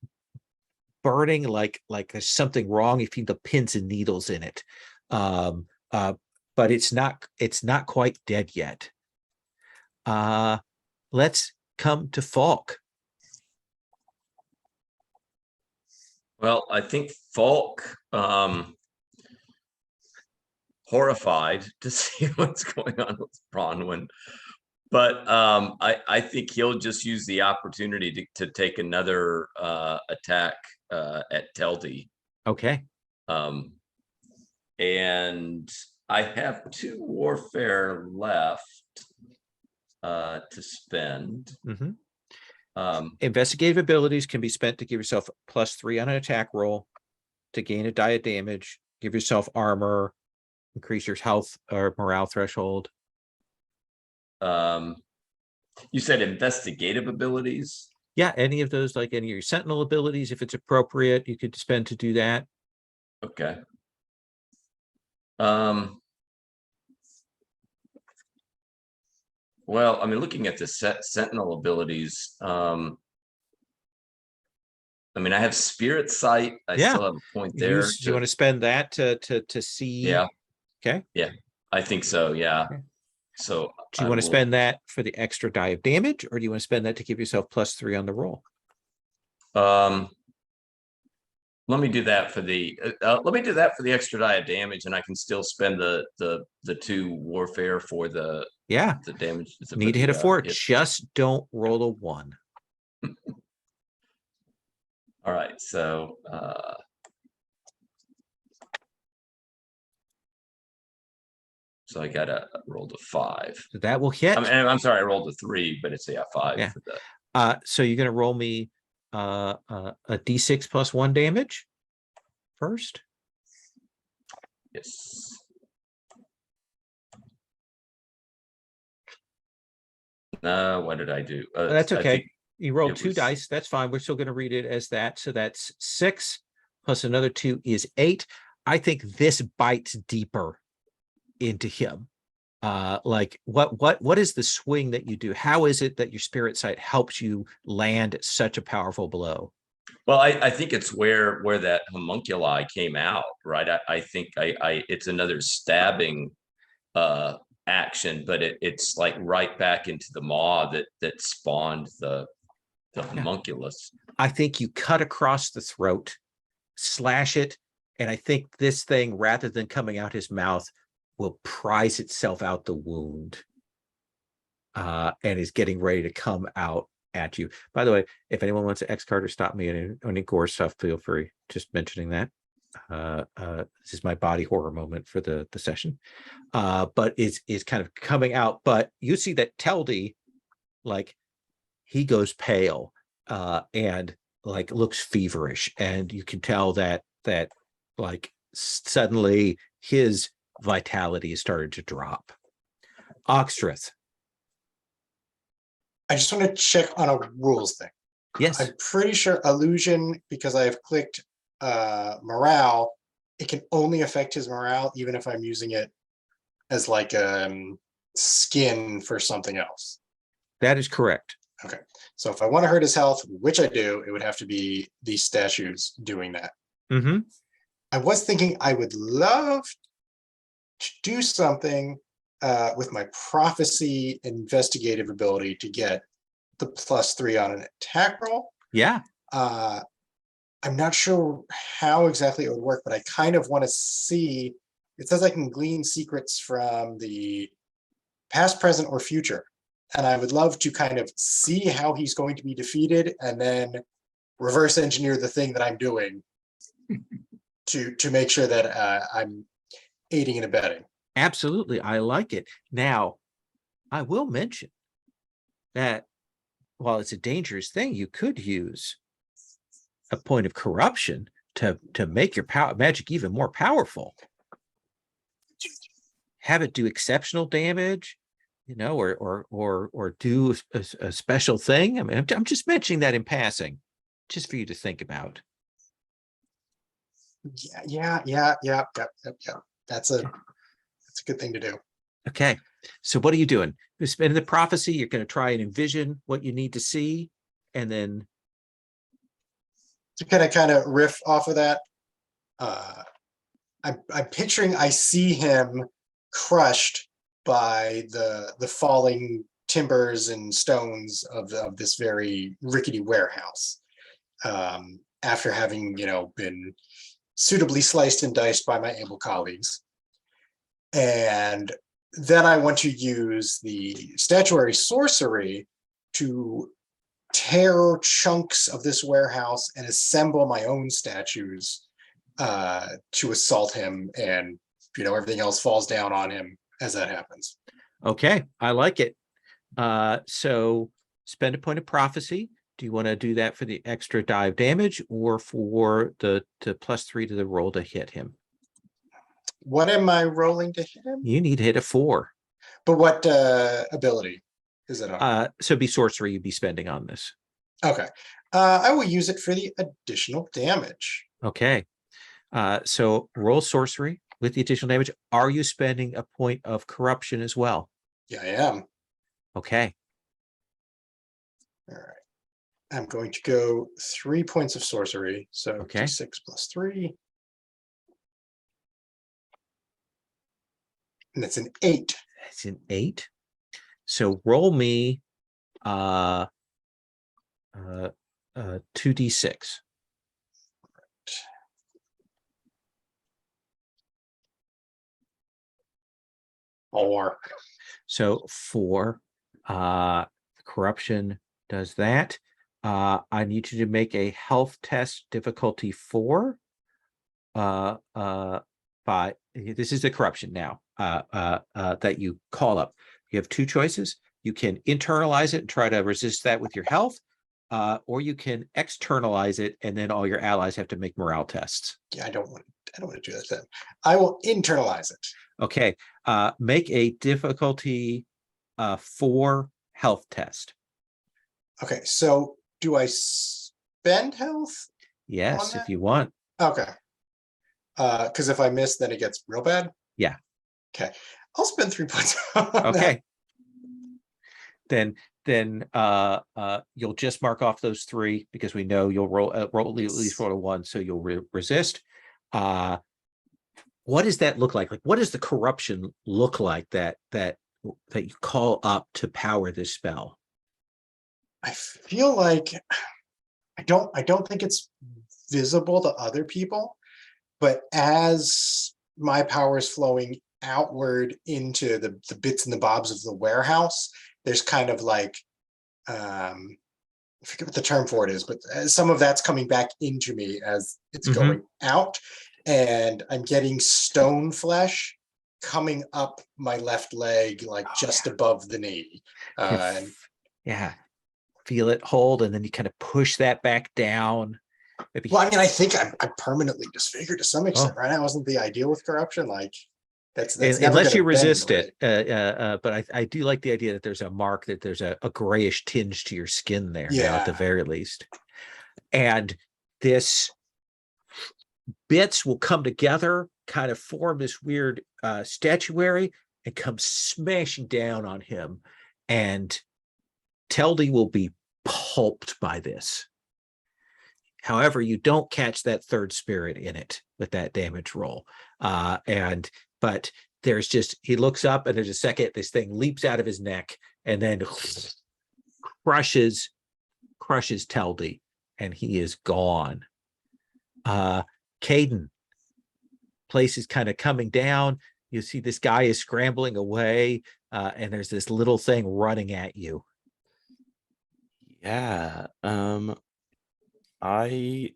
burning, like there's something wrong. You feel the pins and needles in it. But it's not quite dead yet. Let's come to Falk. Well, I think Falk, horrified to see what's going on with Bronwyn, but I think he'll just use the opportunity to take another attack at Teldy. Okay. And I have 2 warfare left to spend. Investigative abilities can be spent to give yourself +3 on an attack roll, to gain a die of damage, give yourself armor, increase your health or morale threshold. You said investigative abilities? Yeah, any of those, like any of your sentinel abilities, if it's appropriate, you could spend to do that. Okay. Well, I mean, looking at the sentinel abilities, I mean, I have spirit sight. I Yeah. still have a point there. Do you want to spend that to see? Yeah. Okay. Yeah, I think so. Yeah. Okay. So Do you want to spend that for the extra die of damage, or do you want to spend that to give yourself +3 on the roll? Let me do that for the extra die of damage, and I can still spend the 2 warfare for the Yeah. damage. Need to hit a 4. Just don't roll a 1. All right, so I got a rolled a 5. So that will hit. I'm sorry, I rolled a 3, but it's a 5 Yeah. for the. So you're going to roll me a d6 plus 1 damage first. Yes. What did I do? That's I okay. think You rolled it 2 was- dice. That's fine. We're still going to read it as that. So that's 6 plus another 2 is 8. I think this bites deeper into him. Like what is the swing that you do? How is it that your spirit sight helps you land such a powerful blow? Well, I think it's where that homunculi came out, right? I think it's another stabbing action, but it's like right back into the maw that spawned the homunculus. I think you cut across the throat, slash it, and I think this thing, rather than coming out his mouth, will prise itself out the wound, and is getting ready to come out at you. By the way, if anyone wants to X card or stop me on any gore stuff, feel free. Just mentioning that. This is my body horror moment for the session. But is kind of coming out. But you see that Teldy, like, he goes pale, and like looks feverish, and you can tell that like suddenly his vitality has started to drop. Oxtrith. I just want to check on a rules thing. Yes. I'm pretty sure illusion, because I've clicked morale, it can only affect his morale, even if I'm using it as like skin for something else. That is correct. Okay. So if I want to hurt his health, which I do, it would have to be these statues doing that. Mm-hmm. I was thinking I would love to do something with my prophecy investigative ability to get the +3 on an attack roll. Yeah. I'm not sure how exactly it would work, but I kind of want to see. It says I can glean secrets from the past, present, or future. And I would love to kind of see how he's going to be defeated and then reverse engineer the thing that I'm doing to make sure that I'm aiding and abetting. Absolutely. I like it. Now, I will mention that while it's a dangerous thing, you could use a point of corruption to make your magic even more powerful. Have it do exceptional damage, or do a special thing. I mean, I'm just mentioning that in passing, just for you to think about. Yeah. That's a good thing to do. Okay, so what are you doing? You're spending the prophecy. You're going to try and envision what you need to see, and then To kind of riff off of that, I'm picturing I see him crushed by the falling timbers and stones of this very rickety warehouse, after having been suitably sliced and diced by my able colleagues. And then I want to use the statuary sorcery to tear chunks of this warehouse and assemble my own statues to assault him, and everything else falls down on him as that happens. okay, I like it. So spend a point of prophecy. Do you want to do that for the extra dive damage or for the +3 to the roll to hit him? What am I rolling to hit him? You need to hit a 4. But what ability is it on? So it'd be sorcery you'd be spending on this. Okay. I will use it for the additional damage. Okay. So roll sorcery with the additional damage. Are you spending a point of corruption as well? Yeah, I am. Okay. All right. I'm going to go 3 points of sorcery. So Okay. D6 + 3. And it's an 8. That's an 8. So roll me 2d6. Or So 4. Corruption does that. I need you to make a health test difficulty 4. By this is the corruption now. That you call up. You have 2 choices. You can internalize it and try to resist that with your health, or you can externalize it, and then all your allies have to make morale tests. Yeah, I don't want to do that then. I will internalize it. Okay. Make a difficulty 4 health test. Okay, so do I spend health? Yes, On if that? you want. Okay. Because if I miss, then it gets real bad. Yeah. Okay. I'll spend 3 points. On that. Okay. Then you'll just mark off those 3 because we know you'll roll at least roll a 1, so you'll resist. What does that look like? Like, what does the corruption look like that you call up to power this spell? I feel like I don't think it's visible to other people, but as my power is flowing outward into the bits and the bobs of the warehouse, there's kind of like I forget what the term for it is, but some of that's coming back into me as it's going out, and I'm getting stone flesh coming up my left leg, like just above the knee. Yeah, feel it hold, and then you kind of push that back down. Maybe. Well, I mean, I think I'm permanently disfigured to some extent, right? That wasn't the ideal with corruption. Like that's unless you resist it. But I do like the idea that there's a mark, that there's a grayish tinge to your skin there now at the very least. And this bits will come together, kind of form this weird statuary, and come smashing down on him. And Teldy will be pulped by this. However, you don't catch that 3rd spirit in it with that damage roll. But there's just, he looks up, and there's a second, this thing leaps out of his neck and then crushes Teldy, and he is gone. Caden, place is kind of coming down. You see this guy is scrambling away, and there's this little thing running at you. Yeah. I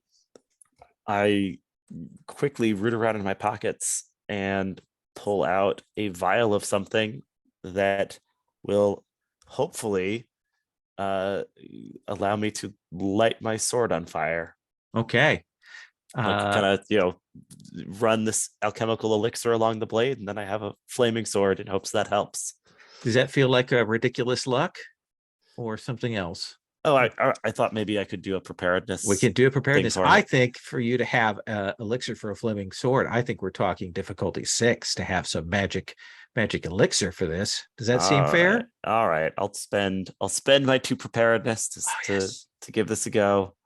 quickly root around in my pockets and pull out a vial of something that will hopefully allow me to light my sword on fire. Okay. Like kind of, run this alchemical elixir along the blade, and then I have a flaming sword in hopes that helps. Does that feel like a ridiculous luck or something else? Oh, I thought maybe I could do a preparedness. We can do a preparedness. I think for you to have elixir for a flaming sword, I think we're talking difficulty 6 to have some magic elixir for this. Does that seem fair? All right. I'll spend my 2 preparedness to give this a go.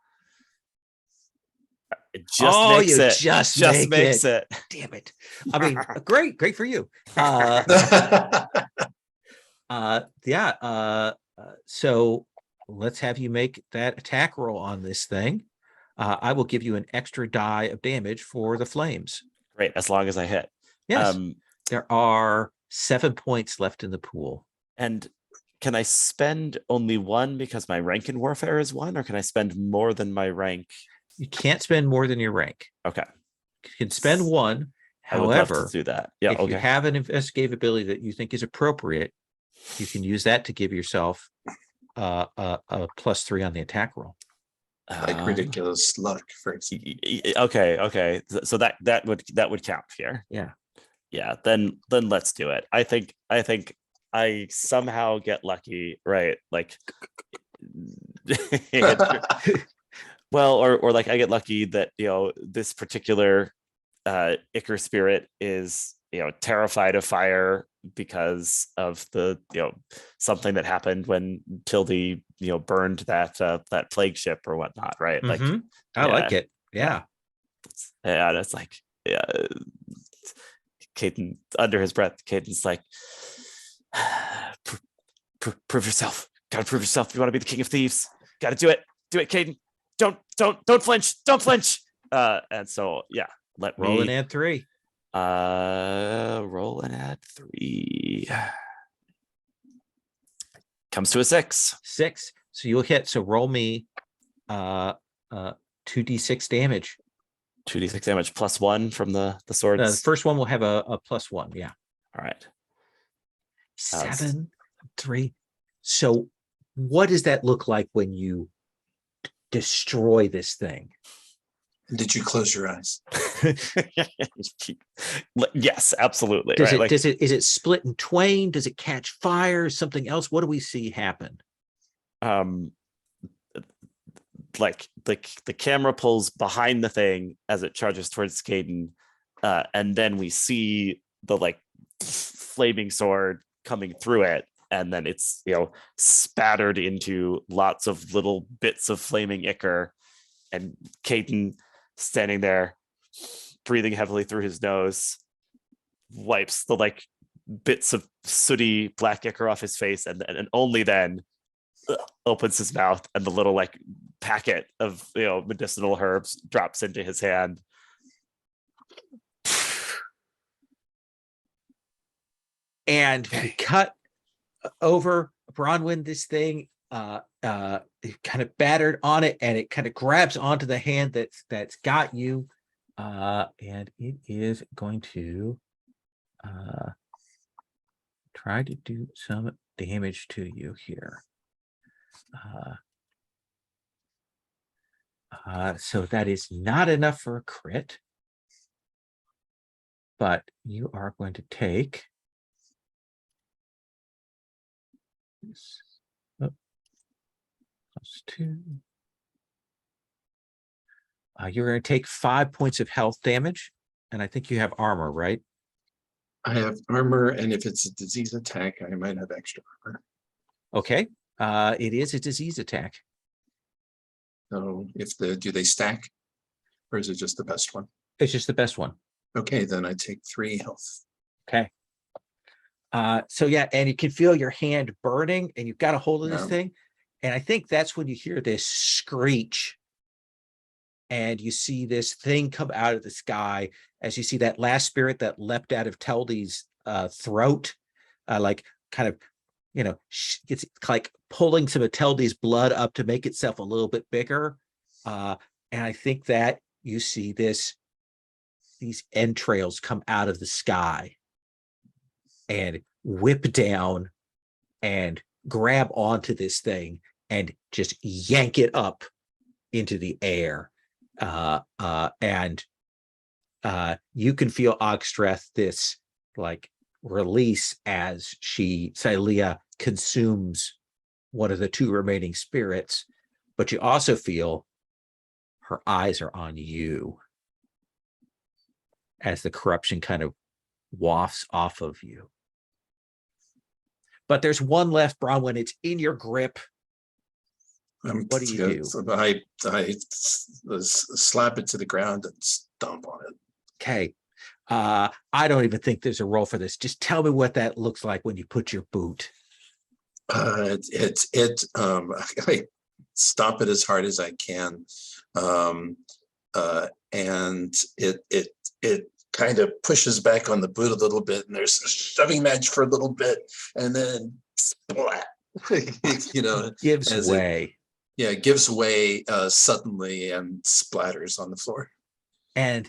It just makes it. Just makes it. Damn it. I mean, great for you. So let's have you make that attack roll on this thing. I will give you an extra die of damage for the flames. Great, as long as I hit. Yes. There are 7 points left in the pool. And can I spend only 1 because my rank in warfare is 1, or can I spend more than my rank? You can't spend more than your rank. Okay. You can spend 1. However, I would love to do that. Yeah. If you have an investigative ability that you think is appropriate, you can use that to give yourself a +3 on the attack roll. Like ridiculous luck, for example. Okay. So that would count here. Yeah. Then let's do it. I think I somehow get lucky, right? Like, well, or like I get lucky that this particular Ichor spirit is terrified of fire because of the something that happened when Tildy burned that plague ship or whatnot, right? Like I like it. Yeah. And it's like, Caden, under his breath, Caden's like, prove yourself. Gotta prove yourself. You want to be the king of thieves. Gotta do it, Caden. Don't flinch. And so let me roll and add 3. Roll and add 3. Comes to a 6. 6. So you'll hit. So roll me 2d6 damage. 2d6 damage +1 from the The swords. first one will have a +1. Yeah. All right. 7, 3. So what does that look like when you destroy this thing? Did you close your eyes? Yes, absolutely. Does Right. it is it split in twain? Does it catch fire? Something else? What do we see happen? Like the camera pulls behind the thing as it charges towards Caden, and then we see the like flaming sword coming through it, and then it's spattered into lots of little bits of flaming ichor, and Caden standing there breathing heavily through his nose, wipes the like bits of sooty black ichor off his face, and only then opens his mouth, and the little like packet of medicinal herbs drops into his hand. And cut over Bronwyn, this thing kind of battered on it, and it kind of grabs onto the hand that's got you, and it is going to try to do some damage to you here. So that is not enough for a crit, but you are going to take this +2. You're going to take 5 points of health damage, and I think you have armor, right? I have armor, and if it's a disease attack, I might have extra armor. Okay. It is a disease attack. So do they stack, or is it just the best one? It's just the best one. Okay, then I take 3 health. Okay. So yeah, and you can feel your hand burning, and you've got a hold of this thing. And I think that's when you hear this screech, and you see this thing come out of the sky as you see that last spirit that leapt out of Teldy's throat, like kind of, it's like pulling some of Teldy's blood up to make itself a little bit bigger. And I think that you see these entrails come out of the sky and whip down and grab onto this thing and just yank it up into the air. And you can feel Ogstreth, this like release as Silea consumes one of the 2 remaining spirits, but you also feel her eyes are on you as the corruption kind of wafts off of you. But there's one left, Bronwyn. It's in your grip. What do you do? So I slap it to the ground and stomp on it. Okay. I don't even think there's a roll for this. Just tell me what that looks like when you put your boot. I stomp it as hard as I can, and it kind of pushes back on the boot a little bit, and there's a shoving match for a little bit, and then splat. Gives way. It gives way suddenly and splatters on the floor. And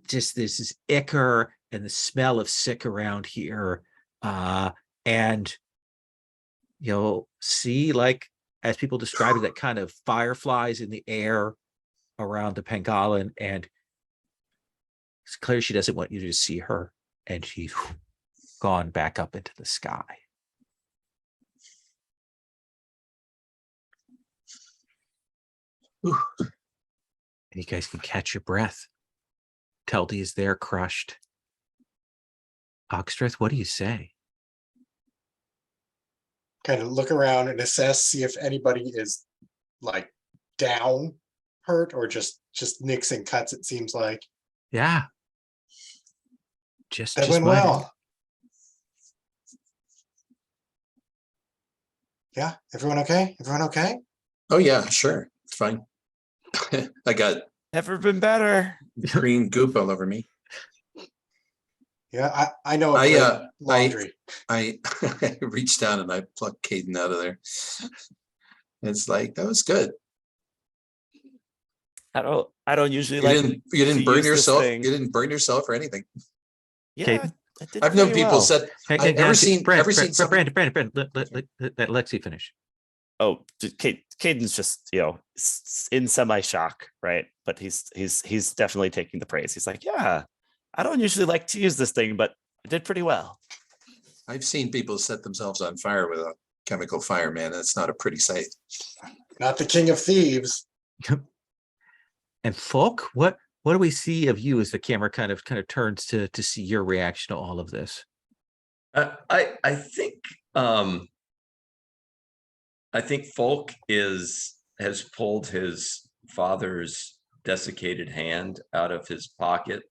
just this ichor and the smell of sick around here. And you'll see, like, as people describe it, that kind of fireflies in the air around the Pangolin. And it's clear she doesn't want you to see her. And she's gone back up into the sky. Ooh. And you guys can catch your breath. Teldy is there, crushed. Ogstreth, what do you say? Kind of look around and assess, see if anybody is like down, hurt, or just nicks and cuts, it seems like. Yeah. That went well. Yeah, everyone okay? Everyone okay? Oh yeah, sure. It's fine. I got Never been better. green goop all over me. Yeah, I know. Laundry. I reached down and I plucked Caden out of there. It's like, that was good. I don't usually You like didn't to burn use this yourself. thing. You didn't burn yourself or anything. Yeah, Okay. I did I've known pretty people well. said, Hey, I've ever seen something. Brandon, let Lexi finish. Oh, Caden's just, you know, in semi shock, right? But he's definitely taking the praise. He's like, yeah, I don't usually like to use this thing, but I did pretty well. I've seen people set themselves on fire with a chemical fire, man. It's not a pretty sight. Not the king of thieves. And Folk, what do we see of you as the camera kind of turns to see your reaction to all of this? I think Folk has pulled his father's desiccated hand out of his pocket.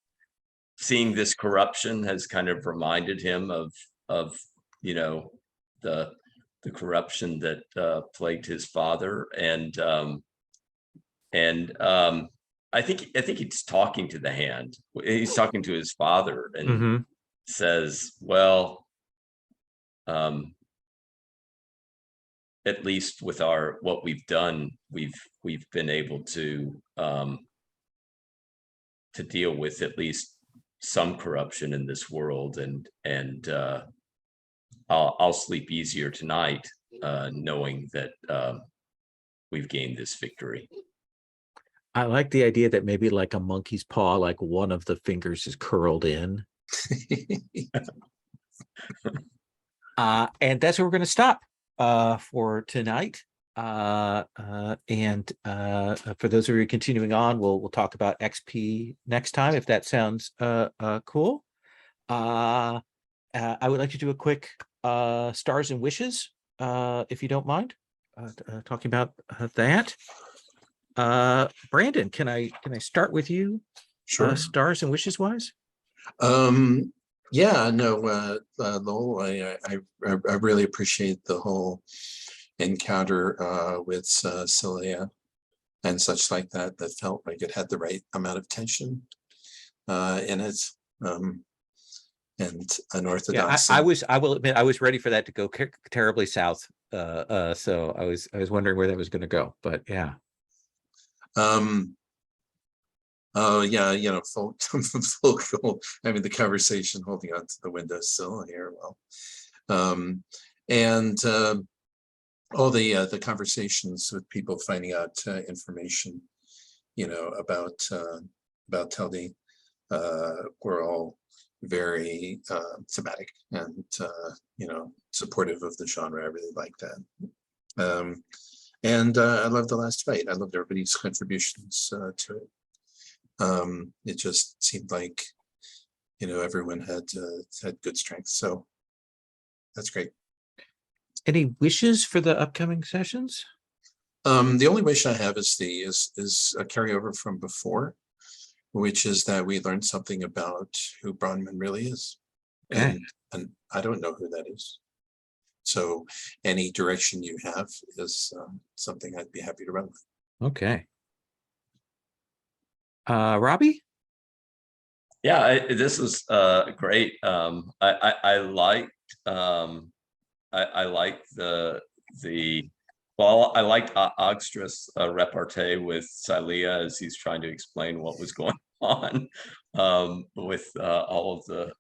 Seeing this corruption has kind of reminded him of you know the corruption that plagued his father, and I think he's talking to the hand. He's talking to his father and Mm-hmm. says, "Well, at least with what we've done, we've been able to deal with at least some corruption in this world, and I'll sleep easier tonight, knowing that we've gained this victory." I like the idea that maybe like a monkey's paw, like one of the fingers is curled in. And that's where we're going to stop for tonight. And for those of you continuing on, we'll talk about XP next time, if that sounds cool. I would like to do a quick stars and wishes, if you don't mind, talking about that. Brandon, can I start with you? Sure. Stars and wishes wise. Yeah, no, Lowell, I really appreciate the whole encounter with Celia and such like that. That felt like it had the right amount of tension in it, and unorthodox. Yeah, I will admit I was ready for that to go terribly south. So I was wondering where that was going to go, but yeah. Oh yeah, folk, folk having the conversation, holding on to the windowsill here. Well, and all the conversations with people finding out information, about Teldi, were all very thematic and supportive of the genre. I really like that. And I loved the last fight. I loved everybody's contributions to it. It just seemed like, everyone had good strength. So that's great. Any wishes for the upcoming sessions? The only wish I have is a carryover from before, which is that we learned something about who Bronman really is. Okay. And I don't know who that is. So any direction you have is something I'd be happy to run with. Okay. Robbie? Yeah, this was great. I liked I liked I liked Ogstra's repartee with Silea as he's trying to explain what was going on with all of the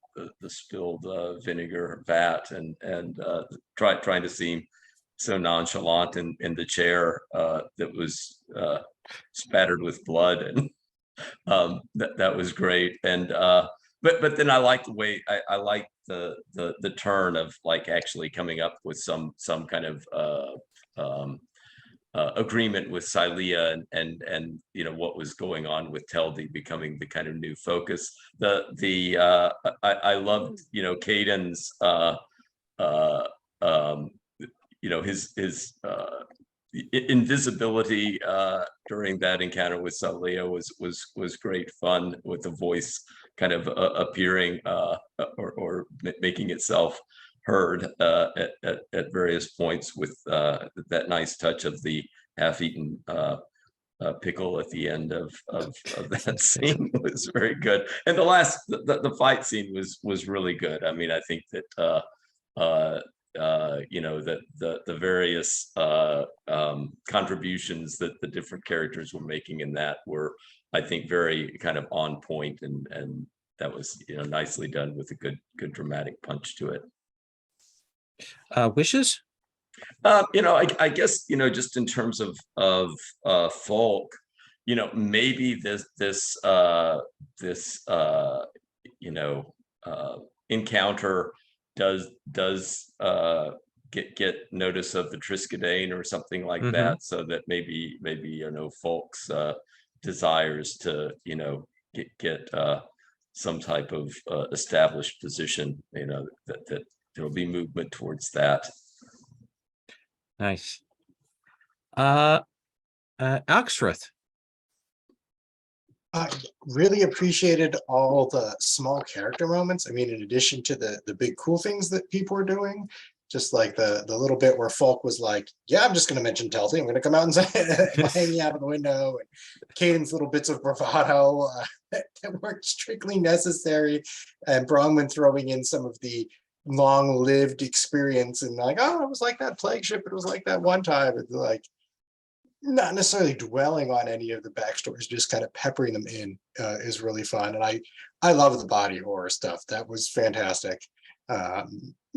spilled vinegar vat and trying to seem so nonchalant in the chair that was spattered with blood, and that was great. And but then I like the way I like the turn of like actually coming up with some kind of agreement with Silea and what was going on with Teldi becoming the kind of new focus. I loved Caden's his invisibility during that encounter with Silea was great fun, with the voice kind of appearing or making itself heard at various points, with that nice touch of the half-eaten pickle at the end of that scene was very good. And the fight scene was really good. I mean, I think that that the various contributions that the different characters were making in that were, I think, very kind of on point, and that was, you know, nicely done with a good dramatic punch to it. Wishes? You know, I guess, you know, just in terms of folk, you know, maybe this you know, encounter does get notice of the Triskadane or something like that, so that maybe you know, folks desires to, you know, get some type of established position, you know, that there will be movement towards that. Nice. Alxrith. I really appreciated all the small character moments. I mean, in addition to the big cool things that people were doing, just like the little bit where Falk was like, yeah, I'm just going to mention Telty. I'm going to come out and say, hanging out of the window. And Caden's little bits of bravado that weren't strictly necessary. And Bronwyn throwing in some of the long-lived experience and like, oh, it was like that plague ship. It was like that one time. It's like, not necessarily dwelling on any of the backstories, just kind of peppering them in is really fun. And I love the body horror stuff. That was fantastic.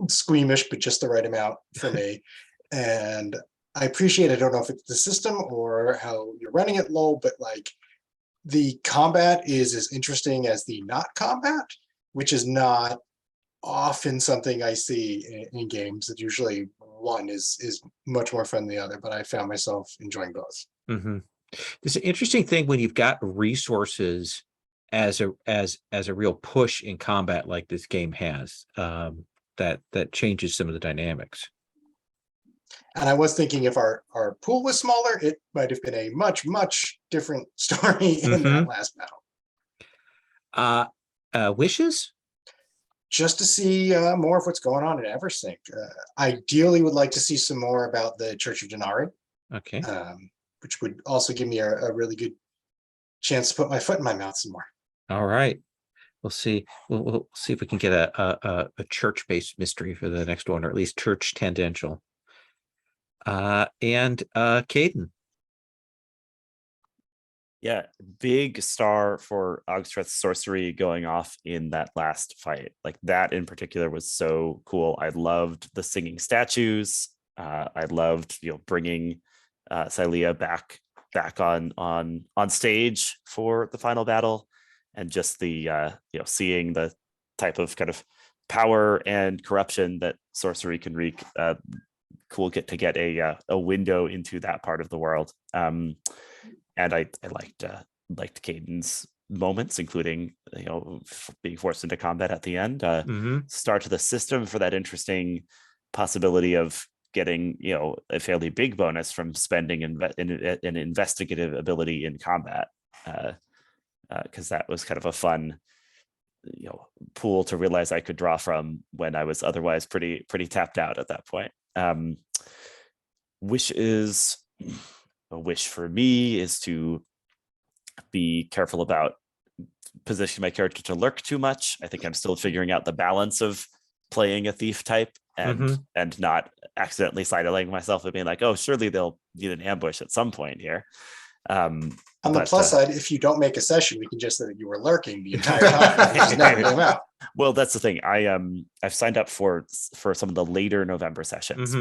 Squeamish, but just the right amount for me. And I appreciate, I don't know if it's the system or how you're running it, low, but like the combat is as interesting as the not combat, which is not often something I see in games. That usually one is much more fun than the other, but I found myself enjoying both. There's an interesting thing when you've got resources as a real push in combat like this game has, that changes some of the dynamics. And I was thinking if our pool was smaller, it might have been a much different story in that last battle. Wishes? Just to see more of what's going on in Eversink. Ideally would like to see some more about the Church of Denari. Okay. Which would also give me a really good chance to put my foot in my mouth some more. All right. We'll see. We'll see if we can get a church-based mystery for the next one, or at least church tangential. And Caden. Yeah, big star for Ogstreth's sorcery going off in that last fight. Like that in particular was so cool. I loved the singing statues. I loved, you know, bringing Silea back on stage for the final battle, and just the you know, seeing the type of kind of power and corruption that sorcery can wreak. Cool get a window into that part of the world. And I liked Caden's moments, including, you know, being forced into combat at the end. Start to the system for that interesting possibility of getting, you know, a fairly big bonus from spending an investigative ability in combat, because that was kind of a fun, you know, pool to realize I could draw from when I was otherwise pretty tapped out at that point. A wish for me is to be careful about positioning my character to lurk too much. I think I'm still figuring out the balance of playing a thief type and not accidentally sidling myself and being like, oh, surely they'll need an ambush at some point here. On the plus side, if you don't make a session, we can just say that you were lurking the entire time. Just never came out. Well, that's the thing. I've signed up for some of the later November sessions,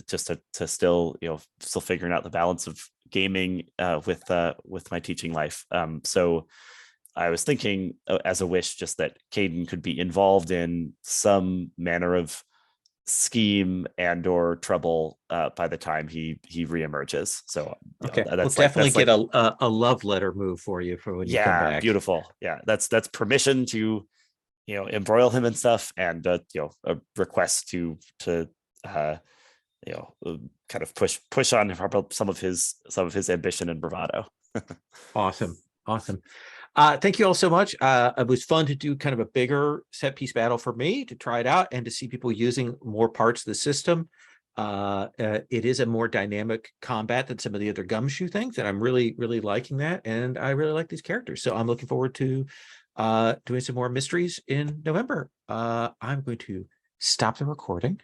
just to still, you know, still figuring out the balance of gaming with my teaching life. So I was thinking as a wish, just that Caden could be involved in some manner of scheme and or trouble by the time he reemerges. So okay, know, we'll definitely get a love letter move for you for when you come back. Beautiful. Yeah, that's permission to, you know, embroil him and stuff, and you know, a request to you know, kind of push on some of his ambition and bravado. Awesome. Thank you all so much. It was fun to do kind of a bigger set piece battle for me, to try it out and to see people using more parts of the system. It is a more dynamic combat than some of the other GUMSHOE things, and I'm really liking that, and I really like these characters, so I'm looking forward to doing some more mysteries in November. I'm going to stop the recording.